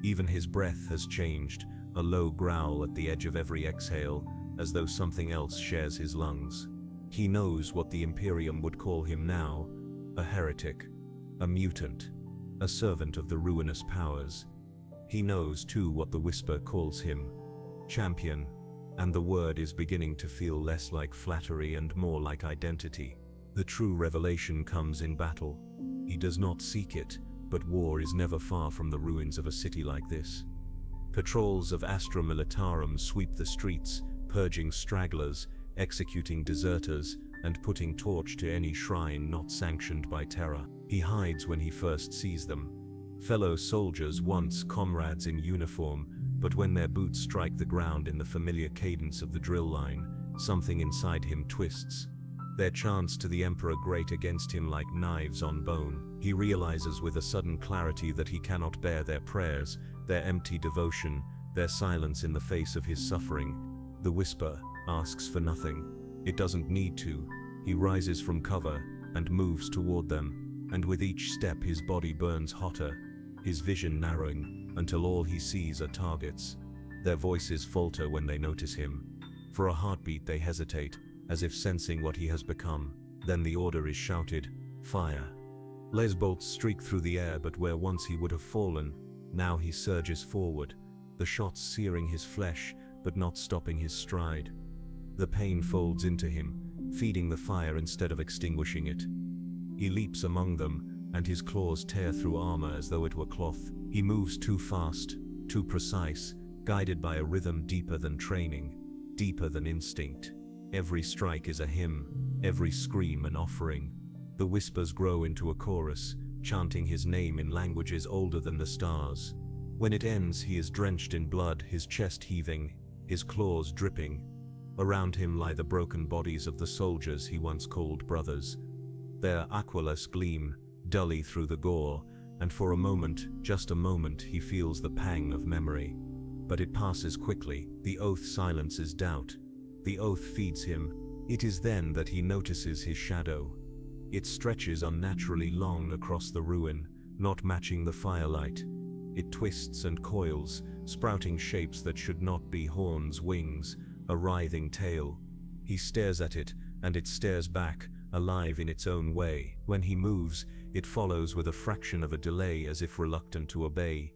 Even his breath has changed, a low growl at the edge of every exhale, as though something else shares his lungs. He knows what the Imperium would call him now: a heretic, a mutant, a servant of the ruinous powers. He knows too what the whisper calls him: champion, and the word is beginning to feel less like flattery and more like identity. The true revelation comes in battle. He does not seek it, but war is never far from the ruins of a city like this. Patrols of Astra Militarum sweep the streets, purging stragglers, executing deserters, and putting torch to any shrine not sanctioned by terror. He hides when he first sees them. Fellow soldiers, once comrades in uniform, but when their boots strike the ground in the familiar cadence of the drill line, something inside him twists. Their chants to the Emperor grate against him like knives on bone. He realizes with a sudden clarity that he cannot bear their prayers, their empty devotion, their silence in the face of his suffering. The whisper asks for nothing. It doesn't need to. He rises from cover and moves toward them, and with each step his body burns hotter, his vision narrowing, until all he sees are targets. Their voices falter when they notice him. For a heartbeat they hesitate, as if sensing what he has become. Then the order is shouted: fire. Les bolts streak through the air, but where once he would have fallen, now he surges forward, the shots searing his flesh, but not stopping his stride. The pain folds into him, feeding the fire instead of extinguishing it. He leaps among them, and his claws tear through armor as though it were cloth. He moves too fast, too precise, guided by a rhythm deeper than training, deeper than instinct. Every strike is a hymn, every scream an offering. The whispers grow into a chorus, chanting his name in languages older than the stars. When it ends, he is drenched in blood, his chest heaving, his claws dripping. Around him lie the broken bodies of the soldiers he once called brothers. Their aquilus gleam, dully through the gore, and for a moment, just a moment, he feels the pang of memory. But it passes quickly. The oath silences doubt. The oath feeds him. It is then that he notices his shadow. It stretches unnaturally long across the ruin, not matching the firelight. It twists and coils, sprouting shapes that should not be: horns, wings, a writhing tail. He stares at it, and it stares back, alive in its own way. When he moves, it follows with a fraction of a delay, as if reluctant to obey.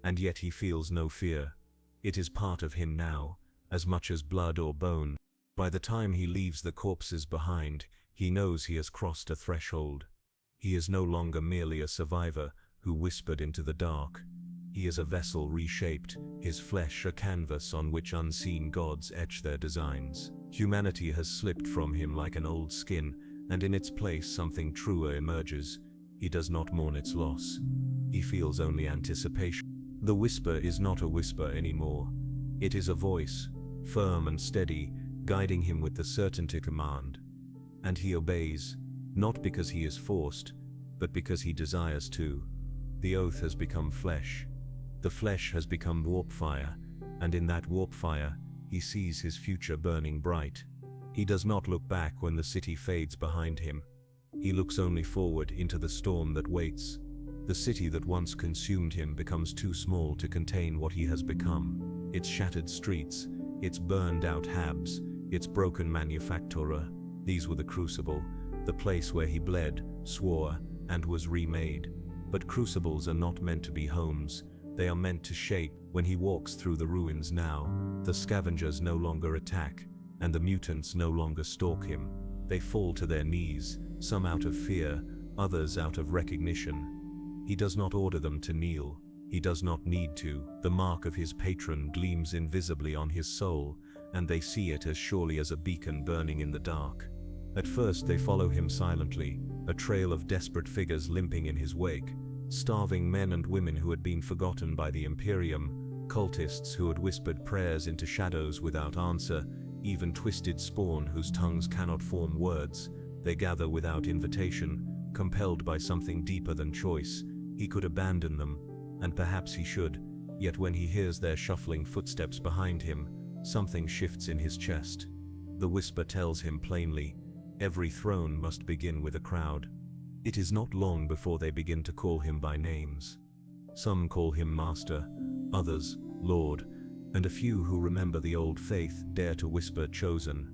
And yet he feels no fear. It is part of him now, as much as blood or bone. By the time he leaves the corpses behind, he knows he has crossed a threshold. He is no longer merely a survivor who whispered into the dark. He is a vessel reshaped, his flesh a canvas on which unseen gods etch their designs. Humanity has slipped from him like an old skin, and in its place something truer emerges. He does not mourn its loss. He feels only anticipation. The whisper is not a whisper anymore. It is a voice, firm and steady, guiding him with the certainty command. And he obeys, not because he is forced, but because he desires to. The oath has become flesh. The flesh has become warpfire, and in that warpfire, he sees his future burning bright. He does not look back when the city fades behind him. He looks only forward into the storm that waits. The city that once consumed him becomes too small to contain what he has become. Its shattered streets, its burned-out habs, its broken manufactura. These were the crucible, the place where he bled, swore, and was remade. But crucibles are not meant to be homes. They are meant to shape. When he walks through the ruins now, the scavengers no longer attack, and the mutants no longer stalk him. They fall to their knees, some out of fear, others out of recognition. He does not order them to kneel. He does not need to. The mark of his patron gleams invisibly on his soul, and they see it as surely as a beacon burning in the dark. At first they follow him silently, a trail of desperate figures limping in his wake. Starving men and women who had been forgotten by the Imperium, cultists who had whispered prayers into shadows without answer, even twisted spawn whose tongues cannot form words. They gather without invitation, compelled by something deeper than choice. He could abandon them, and perhaps he should, yet when he hears their shuffling footsteps behind him, something shifts in his chest. The whisper tells him plainly, every throne must begin with a crowd. It is not long before they begin to call him by names. Some call him Master, others Lord, and a few who remember the old faith dare to whisper Chosen.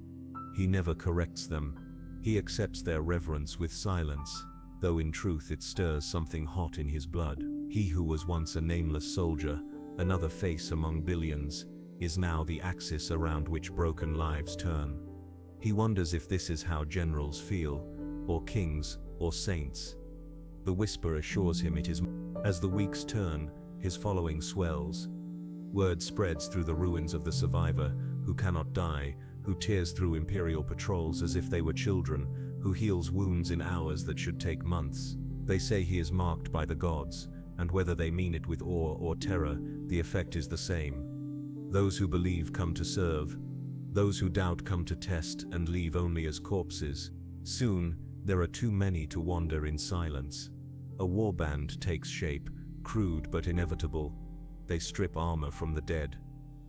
He never corrects them. He accepts their reverence with silence, though in truth it stirs something hot in his blood. He who was once a nameless soldier, another face among billions, is now the axis around which broken lives turn. He wonders if this is how generals feel, or kings, or saints. The whisper assures him it is. As the weeks turn, his following swells. Word spreads through the ruins of the survivor, who cannot die, who tears through Imperial patrols as if they were children, who heals wounds in hours that should take months. They say he is marked by the gods, and whether they mean it with awe or terror, the effect is the same. Those who believe come to serve. Those who doubt come to test and leave only as corpses. Soon, there are too many to wander in silence. A warband takes shape, crude but inevitable. They strip armor from the dead,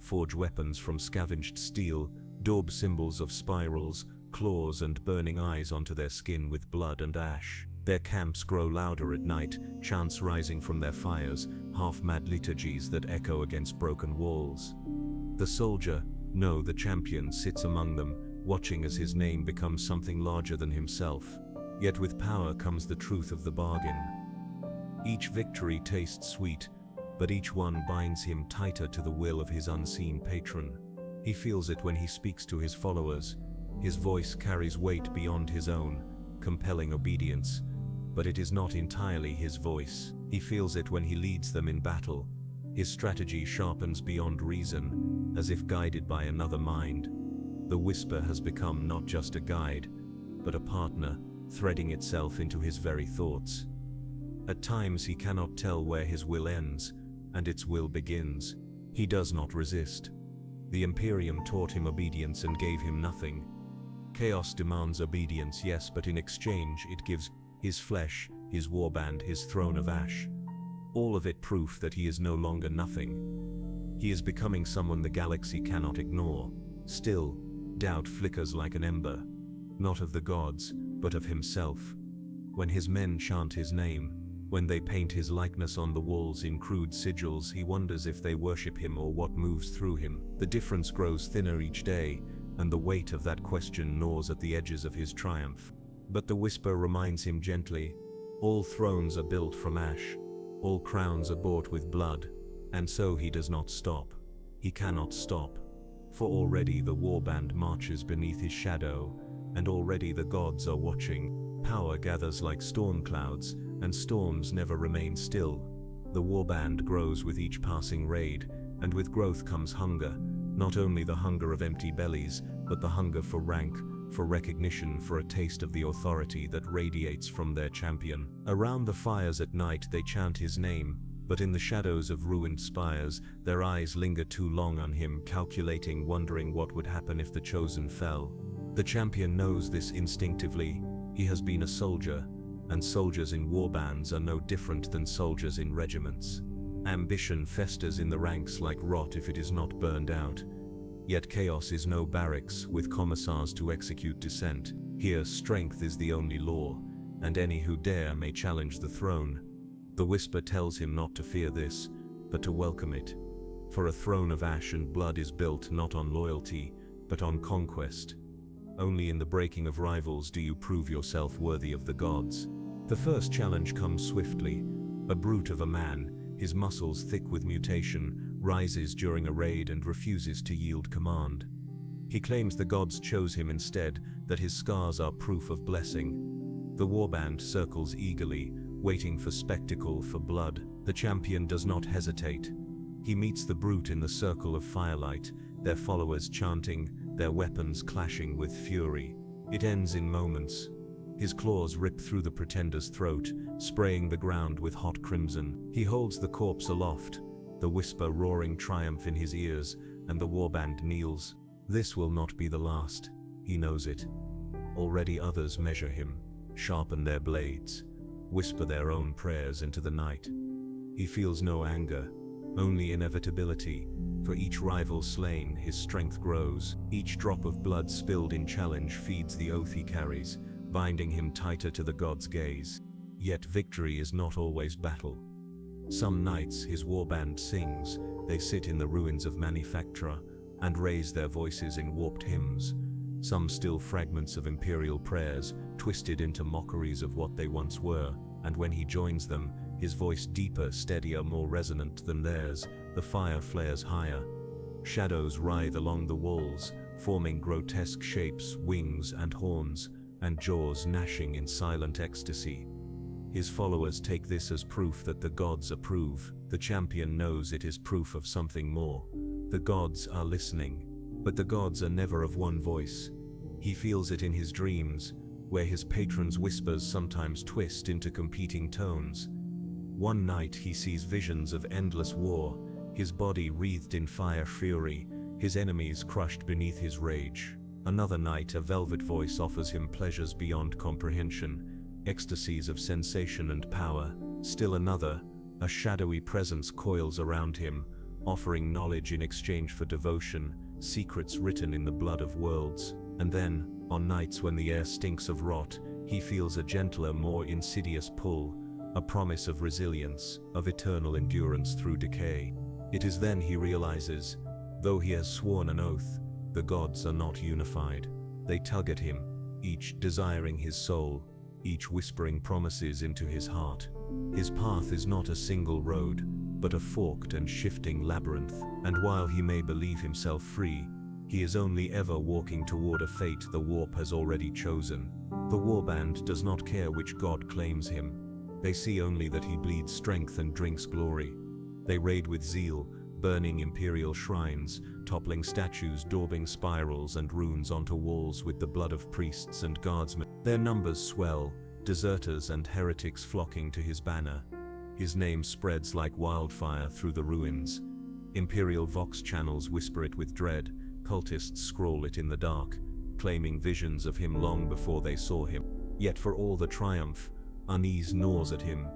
forge weapons from scavenged steel, daub symbols of spirals, claws and burning eyes onto their skin with blood and ash. Their camps grow louder at night, chants rising from their fires, half-mad liturgies that echo against broken walls. The soldier, no, the champion, sits among them, watching as his name becomes something larger than himself. Yet with power comes the truth of the bargain. Each victory tastes sweet, but each one binds him tighter to the will of his unseen patron. He feels it when he speaks to his followers. His voice carries weight beyond his own, compelling obedience, but it is not entirely his voice. He feels it when he leads them in battle. His strategy sharpens beyond reason, as if guided by another mind. The whisper has become not just a guide, but a partner, threading itself into his very thoughts. At times he cannot tell where his will ends, and its will begins. He does not resist. The Imperium taught him obedience and gave him nothing. Chaos demands obedience, yes, but in exchange it gives his flesh, his warband, his throne of ash. All of it proof that he is no longer nothing. He is becoming someone the galaxy cannot ignore. Still, doubt flickers like an ember, not of the gods, but of himself. When his men chant his name, when they paint his likeness on the walls in crude sigils, he wonders if they worship him or what moves through him. The difference grows thinner each day, and the weight of that question gnaws at the edges of his triumph. But the whisper reminds him gently, all thrones are built from ash, all crowns are bought with blood, and so he does not stop. He cannot stop, for already the warband marches beneath his shadow, and already the gods are watching. Power gathers like storm clouds, and storms never remain still. The warband grows with each passing raid, and with growth comes hunger, not only the hunger of empty bellies, but the hunger for rank, for recognition, for a taste of the authority that radiates from their champion. Around the fires at night they chant his name, but in the shadows of ruined spires, their eyes linger too long on him, calculating, wondering what would happen if the chosen fell. The champion knows this instinctively. He has been a soldier, and soldiers in warbands are no different than soldiers in regiments. Ambition festers in the ranks like rot if it is not burned out. Yet chaos is no barracks with commissars to execute dissent. Here strength is the only law, and any who dare may challenge the throne. The whisper tells him not to fear this, but to welcome it. For a throne of ash and blood is built not on loyalty, but on conquest. Only in the breaking of rivals do you prove yourself worthy of the gods. The first challenge comes swiftly. A brute of a man, his muscles thick with mutation, rises during a raid and refuses to yield command. He claims the gods chose him instead, that his scars are proof of blessing. The warband circles eagerly, waiting for spectacle, for blood. The champion does not hesitate. He meets the brute in the circle of firelight, their followers chanting, their weapons clashing with fury. It ends in moments. His claws rip through the pretender's throat, spraying the ground with hot crimson. He holds the corpse aloft, the whisper roaring triumph in his ears, and the warband kneels. This will not be the last. He knows it. Already others measure him, sharpen their blades, whisper their own prayers into the night. He feels no anger, only inevitability. For each rival slain, his strength grows. Each drop of blood spilled in challenge feeds the oath he carries, binding him tighter to the god's gaze. Yet victory is not always battle. Some nights his warband sings. They sit in the ruins of manufacture and raise their voices in warped hymns. Some still fragments of imperial prayers, twisted into mockeries of what they once were. And when he joins them, his voice deeper, steadier, more resonant than theirs, the fire flares higher. Shadows writhe along the walls, forming grotesque shapes, wings and horns, and jaws gnashing in silent ecstasy. His followers take this as proof that the gods approve. The champion knows it is proof of something more. The gods are listening, but the gods are never of one voice. He feels it in his dreams, where his patron's whispers sometimes twist into competing tones. One night he sees visions of endless war, his body wreathed in fire fury, his enemies crushed beneath his rage. Another night a velvet voice offers him pleasures beyond comprehension, ecstasies of sensation and power. Still another, a shadowy presence coils around him, offering knowledge in exchange for devotion, secrets written in the blood of worlds. And then, on nights when the air stinks of rot, he feels a gentler, more insidious pull, a promise of resilience, of eternal endurance through decay. It is then he realizes, though he has sworn an oath, the gods are not unified. They tug at him, each desiring his soul, each whispering promises into his heart. His path is not a single road, but a forked and shifting labyrinth. And while he may believe himself free, he is only ever walking toward a fate the warp has already chosen. The warband does not care which god claims him. They see only that he bleeds strength and drinks glory. They raid with zeal, burning imperial shrines, toppling statues, daubing spirals and runes onto walls with the blood of priests and guardsmen. Their numbers swell, deserters and heretics flocking to his banner. His name spreads like wildfire through the ruins. Imperial Vox channels whisper it with dread, cultists scroll it in the dark, claiming visions of him long before they saw him. Yet for all the triumph, unease gnaws at him.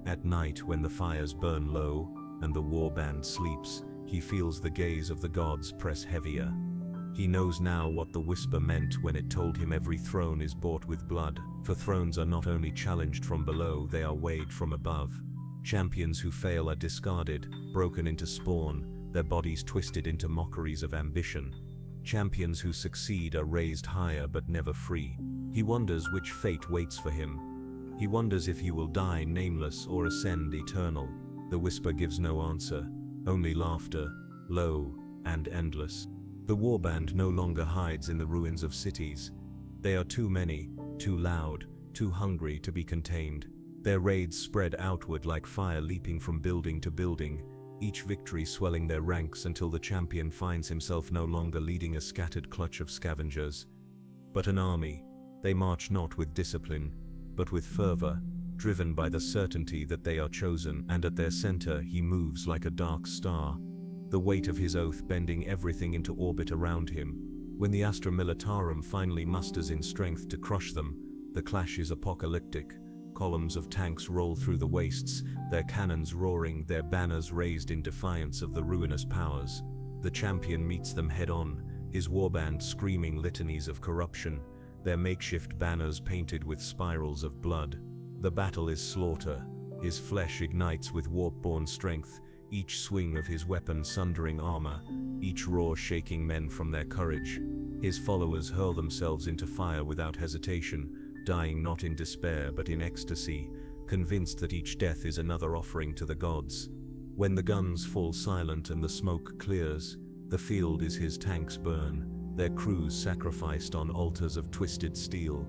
At night when the fires burn low, and the warband sleeps, he feels the gaze of the gods press heavier. He knows now what the whisper meant when it told him every throne is bought with blood, for thrones are not only challenged from below, they are weighed from above. Champions who fail are discarded, broken into spawn, their bodies twisted into mockeries of ambition. Champions who succeed are raised higher but never free. He wonders which fate waits for him. He wonders if he will die nameless or ascend eternal. The whisper gives no answer, only laughter, low and endless. The warband no longer hides in the ruins of cities. They are too many, too loud, too hungry to be contained. Their raids spread outward like fire leaping from building to building, each victory swelling their ranks until the champion finds himself no longer leading a scattered clutch of scavengers, but an army. They march not with discipline, but with fervor, driven by the certainty that they are chosen, and at their center he moves like a dark star, the weight of his oath bending everything into orbit around him. When the Astra Militarum finally musters in strength to crush them, the clash is apocalyptic. Columns of tanks roll through the wastes, their cannons roaring, their banners raised in defiance of the ruinous powers. The champion meets them head-on, his warband screaming litanies of corruption, their makeshift banners painted with spirals of blood. The battle is slaughter. His flesh ignites with warp-born strength, each swing of his weapon sundering armor, each roar shaking men from their courage. His followers hurl themselves into fire without hesitation, dying not in despair but in ecstasy, convinced that each death is another offering to the gods. When the guns fall silent and the smoke clears, the field is his tanks burn, their crews sacrificed on altars of twisted steel.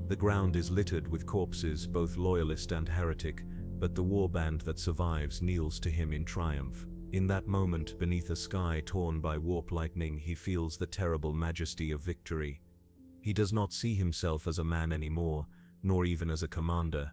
The ground is littered with corpses, both loyalist and heretic, but the warband that survives kneels to him in triumph. In that moment, beneath a sky torn by warp lightning, he feels the terrible majesty of victory. He does not see himself as a man anymore, nor even as a commander.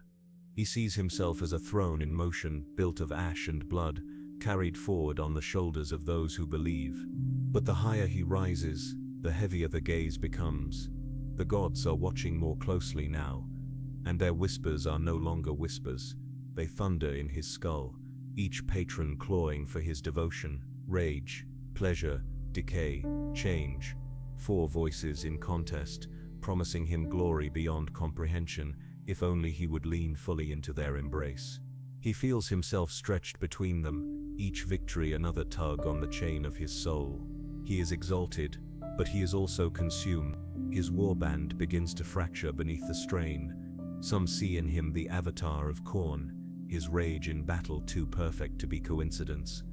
He sees himself as a throne in motion, built of ash and blood, carried forward on the shoulders of those who believe. But the higher he rises, the heavier the gaze becomes. The gods are watching more closely now, and their whispers are no longer whispers. They thunder in his skull, each patron clawing for his devotion. Rage, pleasure, decay, change. 4 voices in contest, promising him glory beyond comprehension, if only he would lean fully into their embrace. He feels himself stretched between them, each victory another tug on the chain of his soul. He is exalted, but he is also consumed. His warband begins to fracture beneath the strain. Some see in him the avatar of Khorne, his rage in battle too perfect to be coincidence.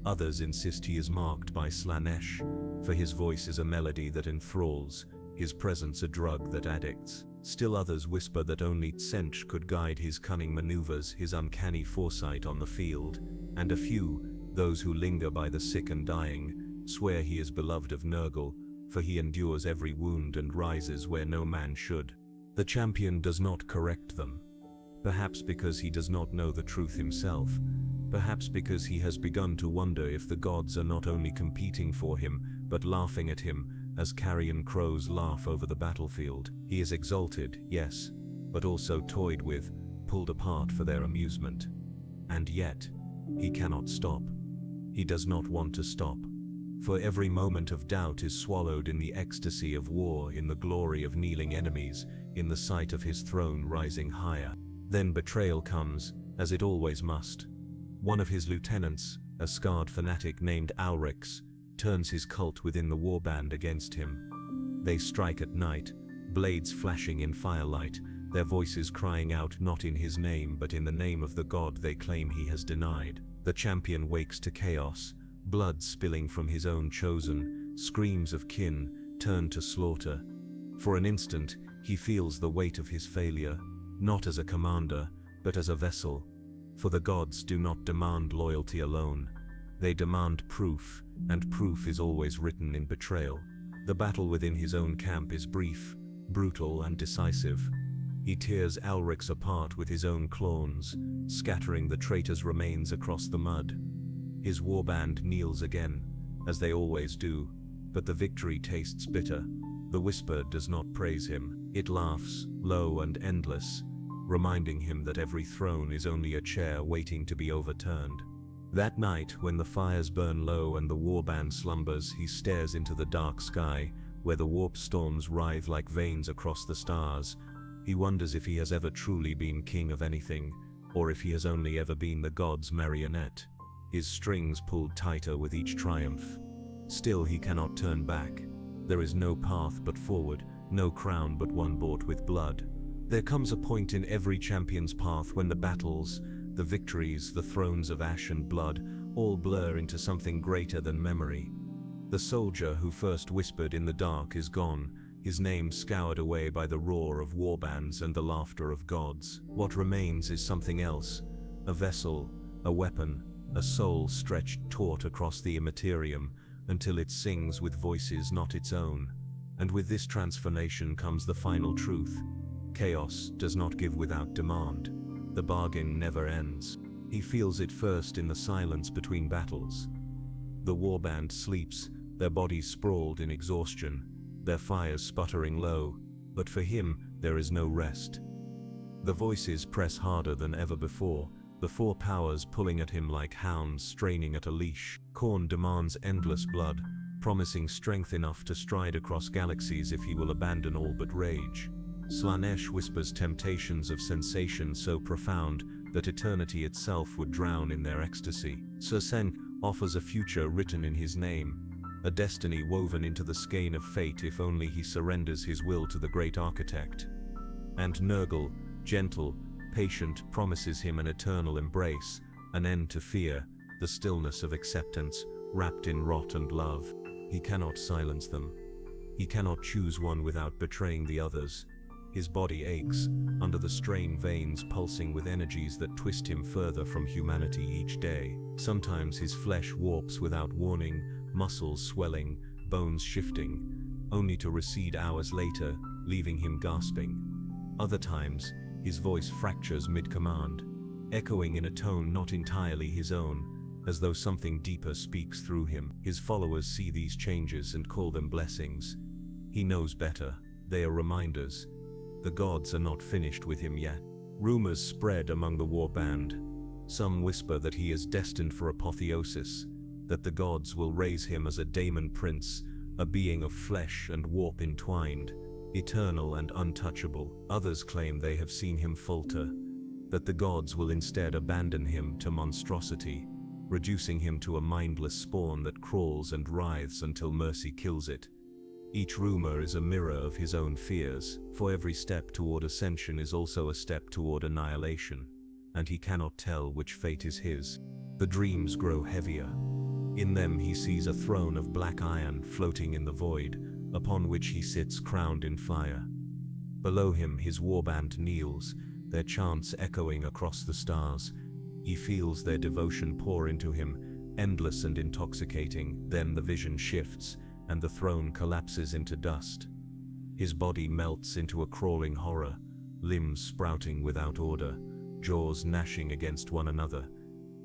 Others insist he is marked by Slanesh, for his voice is a melody that enthralls, his presence a drug that addicts. Still others whisper that only Tsench could guide his cunning maneuvers, his uncanny foresight on the field. And a few, those who linger by the sick and dying, swear he is beloved of Nurgle, for he endures every wound and rises where no man should. The champion does not correct them. Perhaps because he does not know the truth himself. Perhaps because he has begun to wonder if the gods are not only competing for him, but laughing at him, as carrion crows laugh over the battlefield. He is exalted, yes, but also toyed with, pulled apart for their amusement. And yet, he cannot stop. He does not want to stop. For every moment of doubt is swallowed in the ecstasy of war, in the glory of kneeling enemies, in the sight of his throne rising higher. Then betrayal comes, as it always must. One of his lieutenants, a scarred fanatic named Alrix, turns his cult within the warband against him. They strike at night, blades flashing in firelight, their voices crying out not in his name but in the name of the god they claim he has denied. The champion wakes to chaos, blood spilling from his own chosen, screams of kin turn to slaughter. For an instant, he feels the weight of his failure, not as a commander, but as a vessel. For the gods do not demand loyalty alone. They demand proof, and proof is always written in betrayal. The battle within his own camp is brief, brutal, and decisive. He tears Alrix apart with his own claws, scattering the traitor's remains across the mud. His warband kneels again, as they always do, but the victory tastes bitter. The whisper does not praise him. It laughs, low and endless, reminding him that every throne is only a chair waiting to be overturned. That night, when the fires burn low and the warband slumbers, he stares into the dark sky, where the warp storms writhe like veins across the stars. He wonders if he has ever truly been king of anything, or if he has only ever been the god's marionette, his strings pulled tighter with each triumph. Still he cannot turn back. There is no path but forward, no crown but one bought with blood. There comes a point in every champion's path when the battles, the victories, the thrones of ash and blood, all blur into something greater than memory. The soldier who first whispered in the dark is gone, his name scoured away by the roar of warbands and the laughter of gods. What remains is something else, a vessel, a weapon, a soul stretched taut across the immaterium until it sings with voices not its own. And with this transformation comes the final truth. Chaos does not give without demand. The bargain never ends. He feels it first in the silence between battles. The warband sleeps, their bodies sprawled in exhaustion, their fires sputtering low, but for him there is no rest. The voices press harder than ever before, the four powers pulling at him like hounds straining at a leash. Khorne demands endless blood, promising strength enough to stride across galaxies if he will abandon all but rage. Slaanesh whispers temptations of sensation so profound that eternity itself would drown in their ecstasy. Sersen offers a future written in his name, a destiny woven into the skein of fate if only he surrenders his will to the great architect. And Nurgle, gentle, patient, promises him an eternal embrace, an end to fear, the stillness of acceptance, wrapped in rot and love. He cannot silence them. He cannot choose one without betraying the others. His body aches, under the strained veins pulsing with energies that twist him further from humanity each day. Sometimes his flesh warps without warning, muscles swelling, bones shifting, only to recede hours later, leaving him gasping. Other times, his voice fractures mid-command, echoing in a tone not entirely his own, as though something deeper speaks through him. His followers see these changes and call them blessings. He knows better. They are reminders. The gods are not finished with him yet. Rumors spread among the warband. Some whisper that he is destined for apotheosis, that the gods will raise him as a Daemon Prince, a being of flesh and warp entwined, eternal and untouchable. Others claim they have seen him falter, that the gods will instead abandon him to monstrosity, reducing him to a mindless spawn that crawls and writhes until mercy kills it. Each rumor is a mirror of his own fears, for every step toward ascension is also a step toward annihilation, and he cannot tell which fate is his. The dreams grow heavier. In them he sees a throne of black iron floating in the void, upon which he sits crowned in fire. Below him his warband kneels, their chants echoing across the stars. He feels their devotion pour into him, endless and intoxicating. Then the vision shifts, and the throne collapses into dust. His body melts into a crawling horror, limbs sprouting without order, jaws gnashing against one another.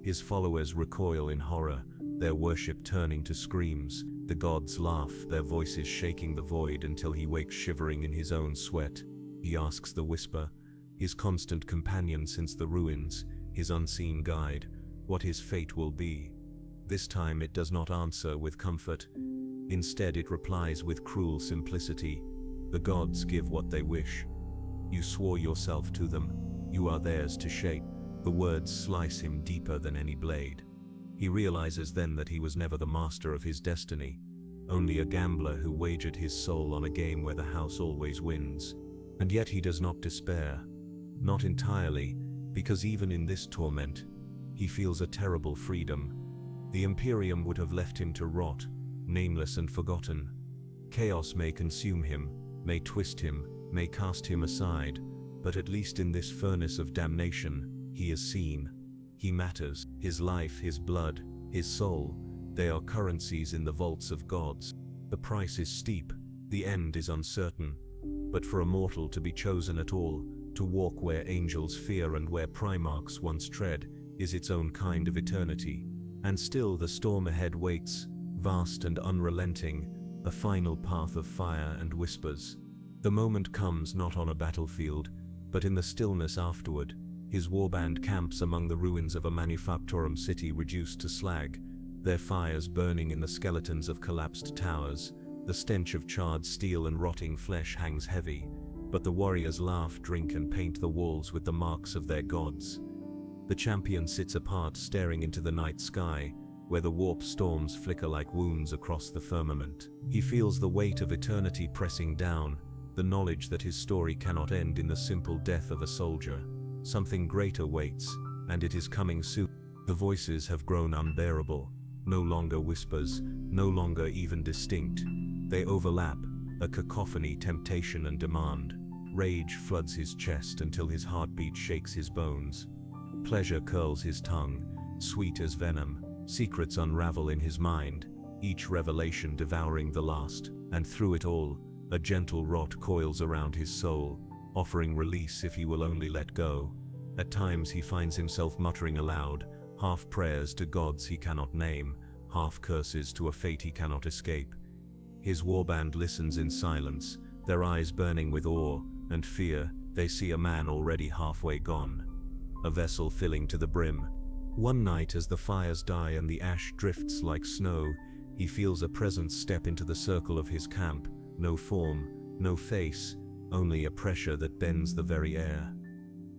His followers recoil in horror, their worship turning to screams. The gods laugh, their voices shaking the void until he wakes shivering in his own sweat. He asks the whisper, his constant companion since the ruins, his unseen guide, what his fate will be. This time it does not answer with comfort. Instead it replies with cruel simplicity. The gods give what they wish. You swore yourself to them. You are theirs to shape. The words slice him deeper than any blade. He realizes then that he was never the master of his destiny, only a gambler who wagered his soul on a game where the house always wins. And yet he does not despair. Not entirely, because even in this torment, he feels a terrible freedom. The Imperium would have left him to rot, nameless and forgotten. Chaos may consume him, may twist him, may cast him aside, but at least in this furnace of damnation, he is seen. He matters. His life, his blood, his soul, they are currencies in the vaults of gods. The price is steep, the end is uncertain, but for a mortal to be chosen at all, to walk where angels fear and where primarchs once tread, is its own kind of eternity. And still the storm ahead waits, vast and unrelenting, a final path of fire and whispers. The moment comes not on a battlefield, but in the stillness afterward. His warband camps among the ruins of a manufactorum city reduced to slag, their fires burning in the skeletons of collapsed towers. The stench of charred steel and rotting flesh hangs heavy, but the warriors laugh, drink, and paint the walls with the marks of their gods. The champion sits apart, staring into the night sky, where the warp storms flicker like wounds across the firmament. He feels the weight of eternity pressing down, the knowledge that his story cannot end in the simple death of a soldier. Something greater waits, and it is coming soon. The voices have grown unbearable, no longer whispers, no longer even distinct. They overlap, a cacophony, temptation and demand. Rage floods his chest until his heartbeat shakes his bones. Pleasure curls his tongue, sweet as venom. Secrets unravel in his mind, each revelation devouring the last. And through it all, a gentle rot coils around his soul, offering release if he will only let go. At times he finds himself muttering aloud, half prayers to gods he cannot name, half curses to a fate he cannot escape. His warband listens in silence, their eyes burning with awe and fear. They see a man already halfway gone, a vessel filling to the brim. One night, as the fires die and the ash drifts like snow, he feels a presence step into the circle of his camp. No form, no face, only a pressure that bends the very air.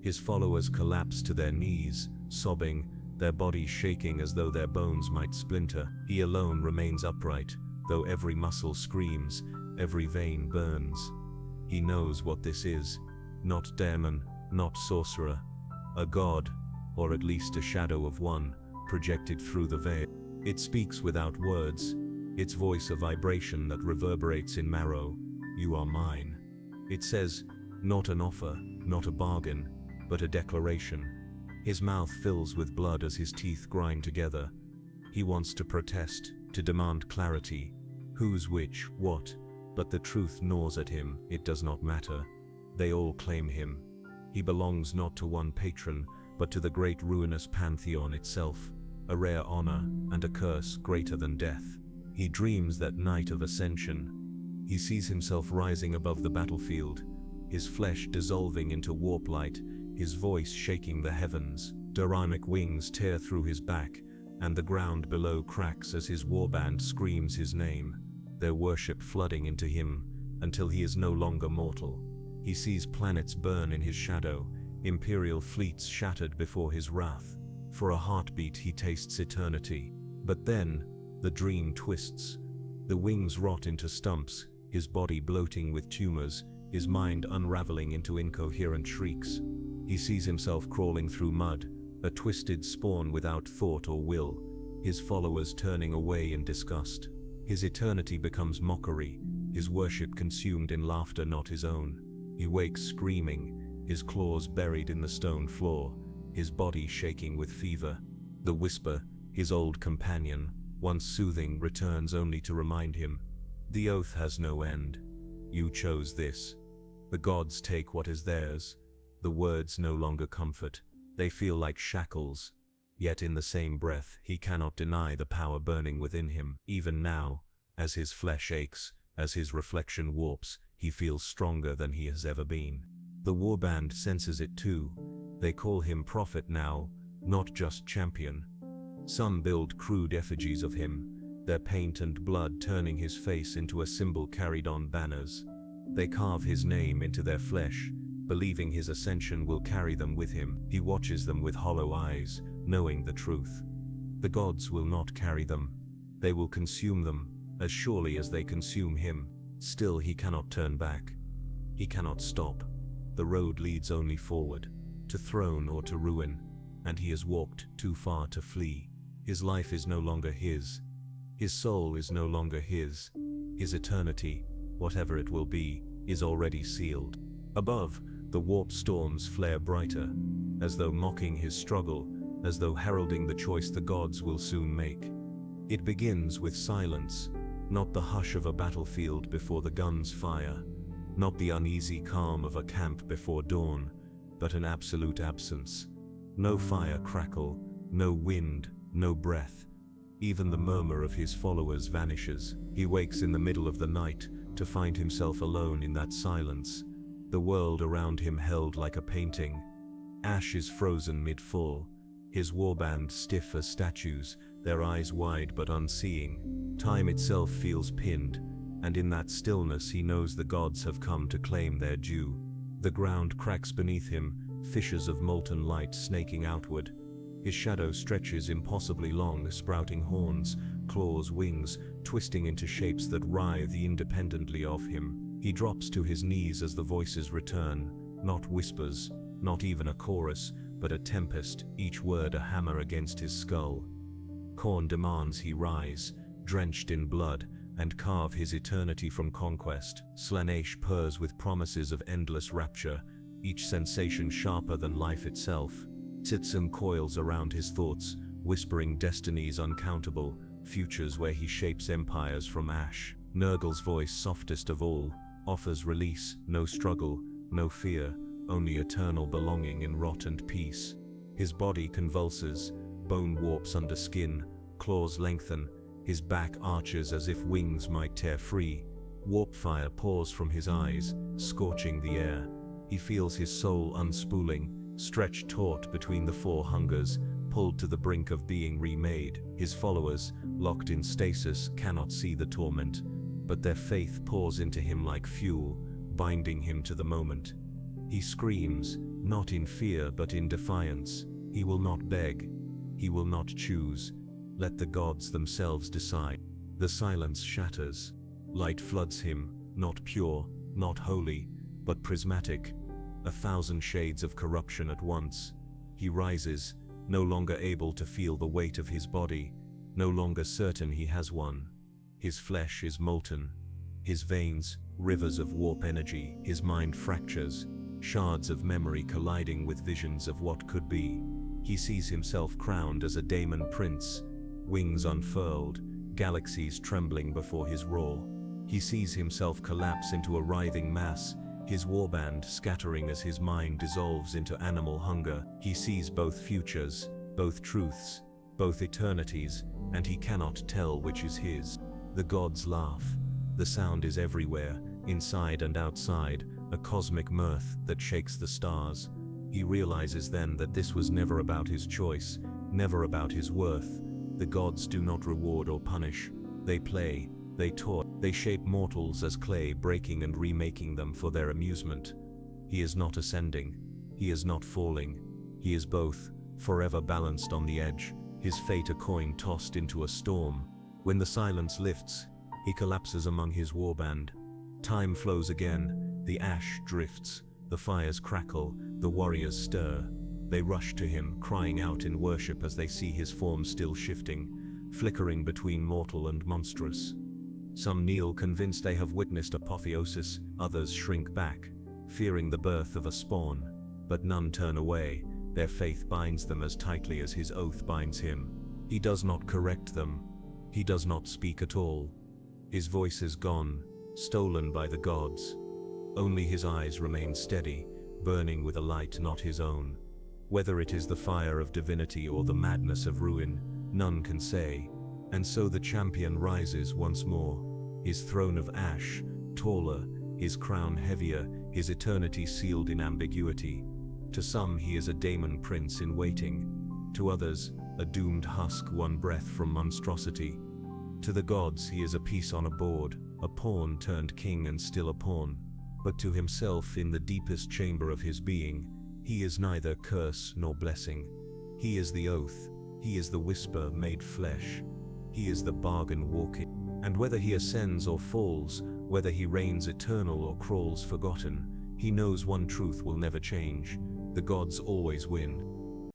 His followers collapse to their knees, sobbing, their bodies shaking as though their bones might splinter. He alone remains upright, though every muscle screams, every vein burns. He knows what this is, not daemon, not sorcerer, a god, or at least a shadow of one, projected through the veil. It speaks without words, its voice a vibration that reverberates in marrow. You are mine. It says, not an offer, not a bargain, but a declaration. His mouth fills with blood as his teeth grind together. He wants to protest, to demand clarity. Who's which, what? But the truth gnaws at him. It does not matter. They all claim him. He belongs not to one patron, but to the great ruinous pantheon itself, a rare honor and a curse greater than death. He dreams that night of ascension. He sees himself rising above the battlefield, his flesh dissolving into warp light, his voice shaking the heavens. Duranic wings tear through his back, and the ground below cracks as his warband screams his name, their worship flooding into him until he is no longer mortal. He sees planets burn in his shadow, imperial fleets shattered before his wrath. For a heartbeat he tastes eternity. But then, the dream twists. The wings rot into stumps, his body bloating with tumors, his mind unraveling into incoherent shrieks. He sees himself crawling through mud, a twisted spawn without thought or will, his followers turning away in disgust. His eternity becomes mockery, his worship consumed in laughter not his own. He wakes screaming, his claws buried in the stone floor, his body shaking with fever. The whisper, his old companion, once soothing, returns only to remind him, the oath has no end. You chose this. The gods take what is theirs. The words no longer comfort. They feel like shackles. Yet in the same breath, he cannot deny the power burning within him. Even now, as his flesh aches, as his reflection warps, he feels stronger than he has ever been. The warband senses it too. They call him prophet now, not just champion. Some build crude effigies of him, their paint and blood turning his face into a symbol carried on banners. They carve his name into their flesh, believing his ascension will carry them with him. He watches them with hollow eyes, knowing the truth. The gods will not carry them. They will consume them, as surely as they consume him. Still he cannot turn back. He cannot stop. The road leads only forward, to throne or to ruin, and he has walked too far to flee. His life is no longer his. His soul is no longer his. His eternity, whatever it will be, is already sealed. Above, the warp storms flare brighter, as though mocking his struggle, as though heralding the choice the gods will soon make. It begins with silence, not the hush of a battlefield before the guns fire, not the uneasy calm of a camp before dawn, but an absolute absence. No fire crackle, no wind, no breath, Even the murmur of his followers vanishes. He wakes in the middle of the night to find himself alone in that silence, the world around him held like a painting. Ash is frozen mid-fall, his warband stiff as statues, their eyes wide but unseeing. Time itself feels pinned, and in that stillness he knows the gods have come to claim their due. The ground cracks beneath him, fissures of molten light snaking outward. His shadow stretches impossibly long, sprouting horns, claws, wings, twisting into shapes that writhe independently of him. He drops to his knees as the voices return, not whispers, not even a chorus, but a tempest, each word a hammer against his skull. Khorne demands he rise, drenched in blood, and carve his eternity from conquest. Slaanesh purrs with promises of endless rapture, each sensation sharper than life itself. Titsum coils around his thoughts, whispering destinies uncountable, futures where he shapes empires from ash. Nurgle's voice, softest of all, offers release, no struggle, no fear, only eternal belonging in rot and peace. His body convulses, bone warps under skin, claws lengthen, his back arches as if wings might tear free. Warpfire pours from his eyes, scorching the air. He feels his soul unspooling, stretched taut between the four hungers, pulled to the brink of being remade. His followers, locked in stasis, cannot see the torment, but their faith pours into him like fuel, binding him to the moment. He screams, not in fear but in defiance. He will not beg. He will not choose. Let the gods themselves decide. The silence shatters. Light floods him, not pure, not holy, but prismatic. 1,000 shades of corruption at once. He rises, no longer able to feel the weight of his body, no longer certain he has one. His flesh is molten. His veins, rivers of warp energy. His mind fractures, shards of memory colliding with visions of what could be. He sees himself crowned as a Daemon Prince, wings unfurled, galaxies trembling before his roar. He sees himself collapse into a writhing mass, his warband scattering as his mind dissolves into animal hunger. He sees both futures, both truths, both eternities, and he cannot tell which is his. The gods laugh. The sound is everywhere, inside and outside, a cosmic mirth that shakes the stars. He realizes then that this was never about his choice, never about his worth. The gods do not reward or punish. They play, they toy, they shape mortals as clay, breaking and remaking them for their amusement. He is not ascending. He is not falling. He is both, forever balanced on the edge, his fate a coin tossed into a storm. When the silence lifts, he collapses among his warband. Time flows again, the ash drifts, the fires crackle, the warriors stir. They rush to him, crying out in worship as they see his form still shifting, flickering between mortal and monstrous. Some kneel convinced they have witnessed apotheosis, others shrink back, fearing the birth of a spawn, but none turn away. Their faith binds them as tightly as his oath binds him. He does not correct them. He does not speak at all. His voice is gone, stolen by the gods. Only his eyes remain steady, burning with a light not his own. Whether it is the fire of divinity or the madness of ruin, none can say. And so the champion rises once more, his throne of ash, taller, his crown heavier, his eternity sealed in ambiguity. To some he is a Daemon Prince in waiting, to others a doomed husk one breath from monstrosity. To the gods he is a piece on a board, a pawn turned king and still a pawn. But to himself in the deepest chamber of his being, he is neither curse nor blessing. He is the oath, he is the whisper made flesh. He is the bargain walking. And whether he ascends or falls, whether he reigns eternal or crawls forgotten, he knows one truth will never change. The gods always win.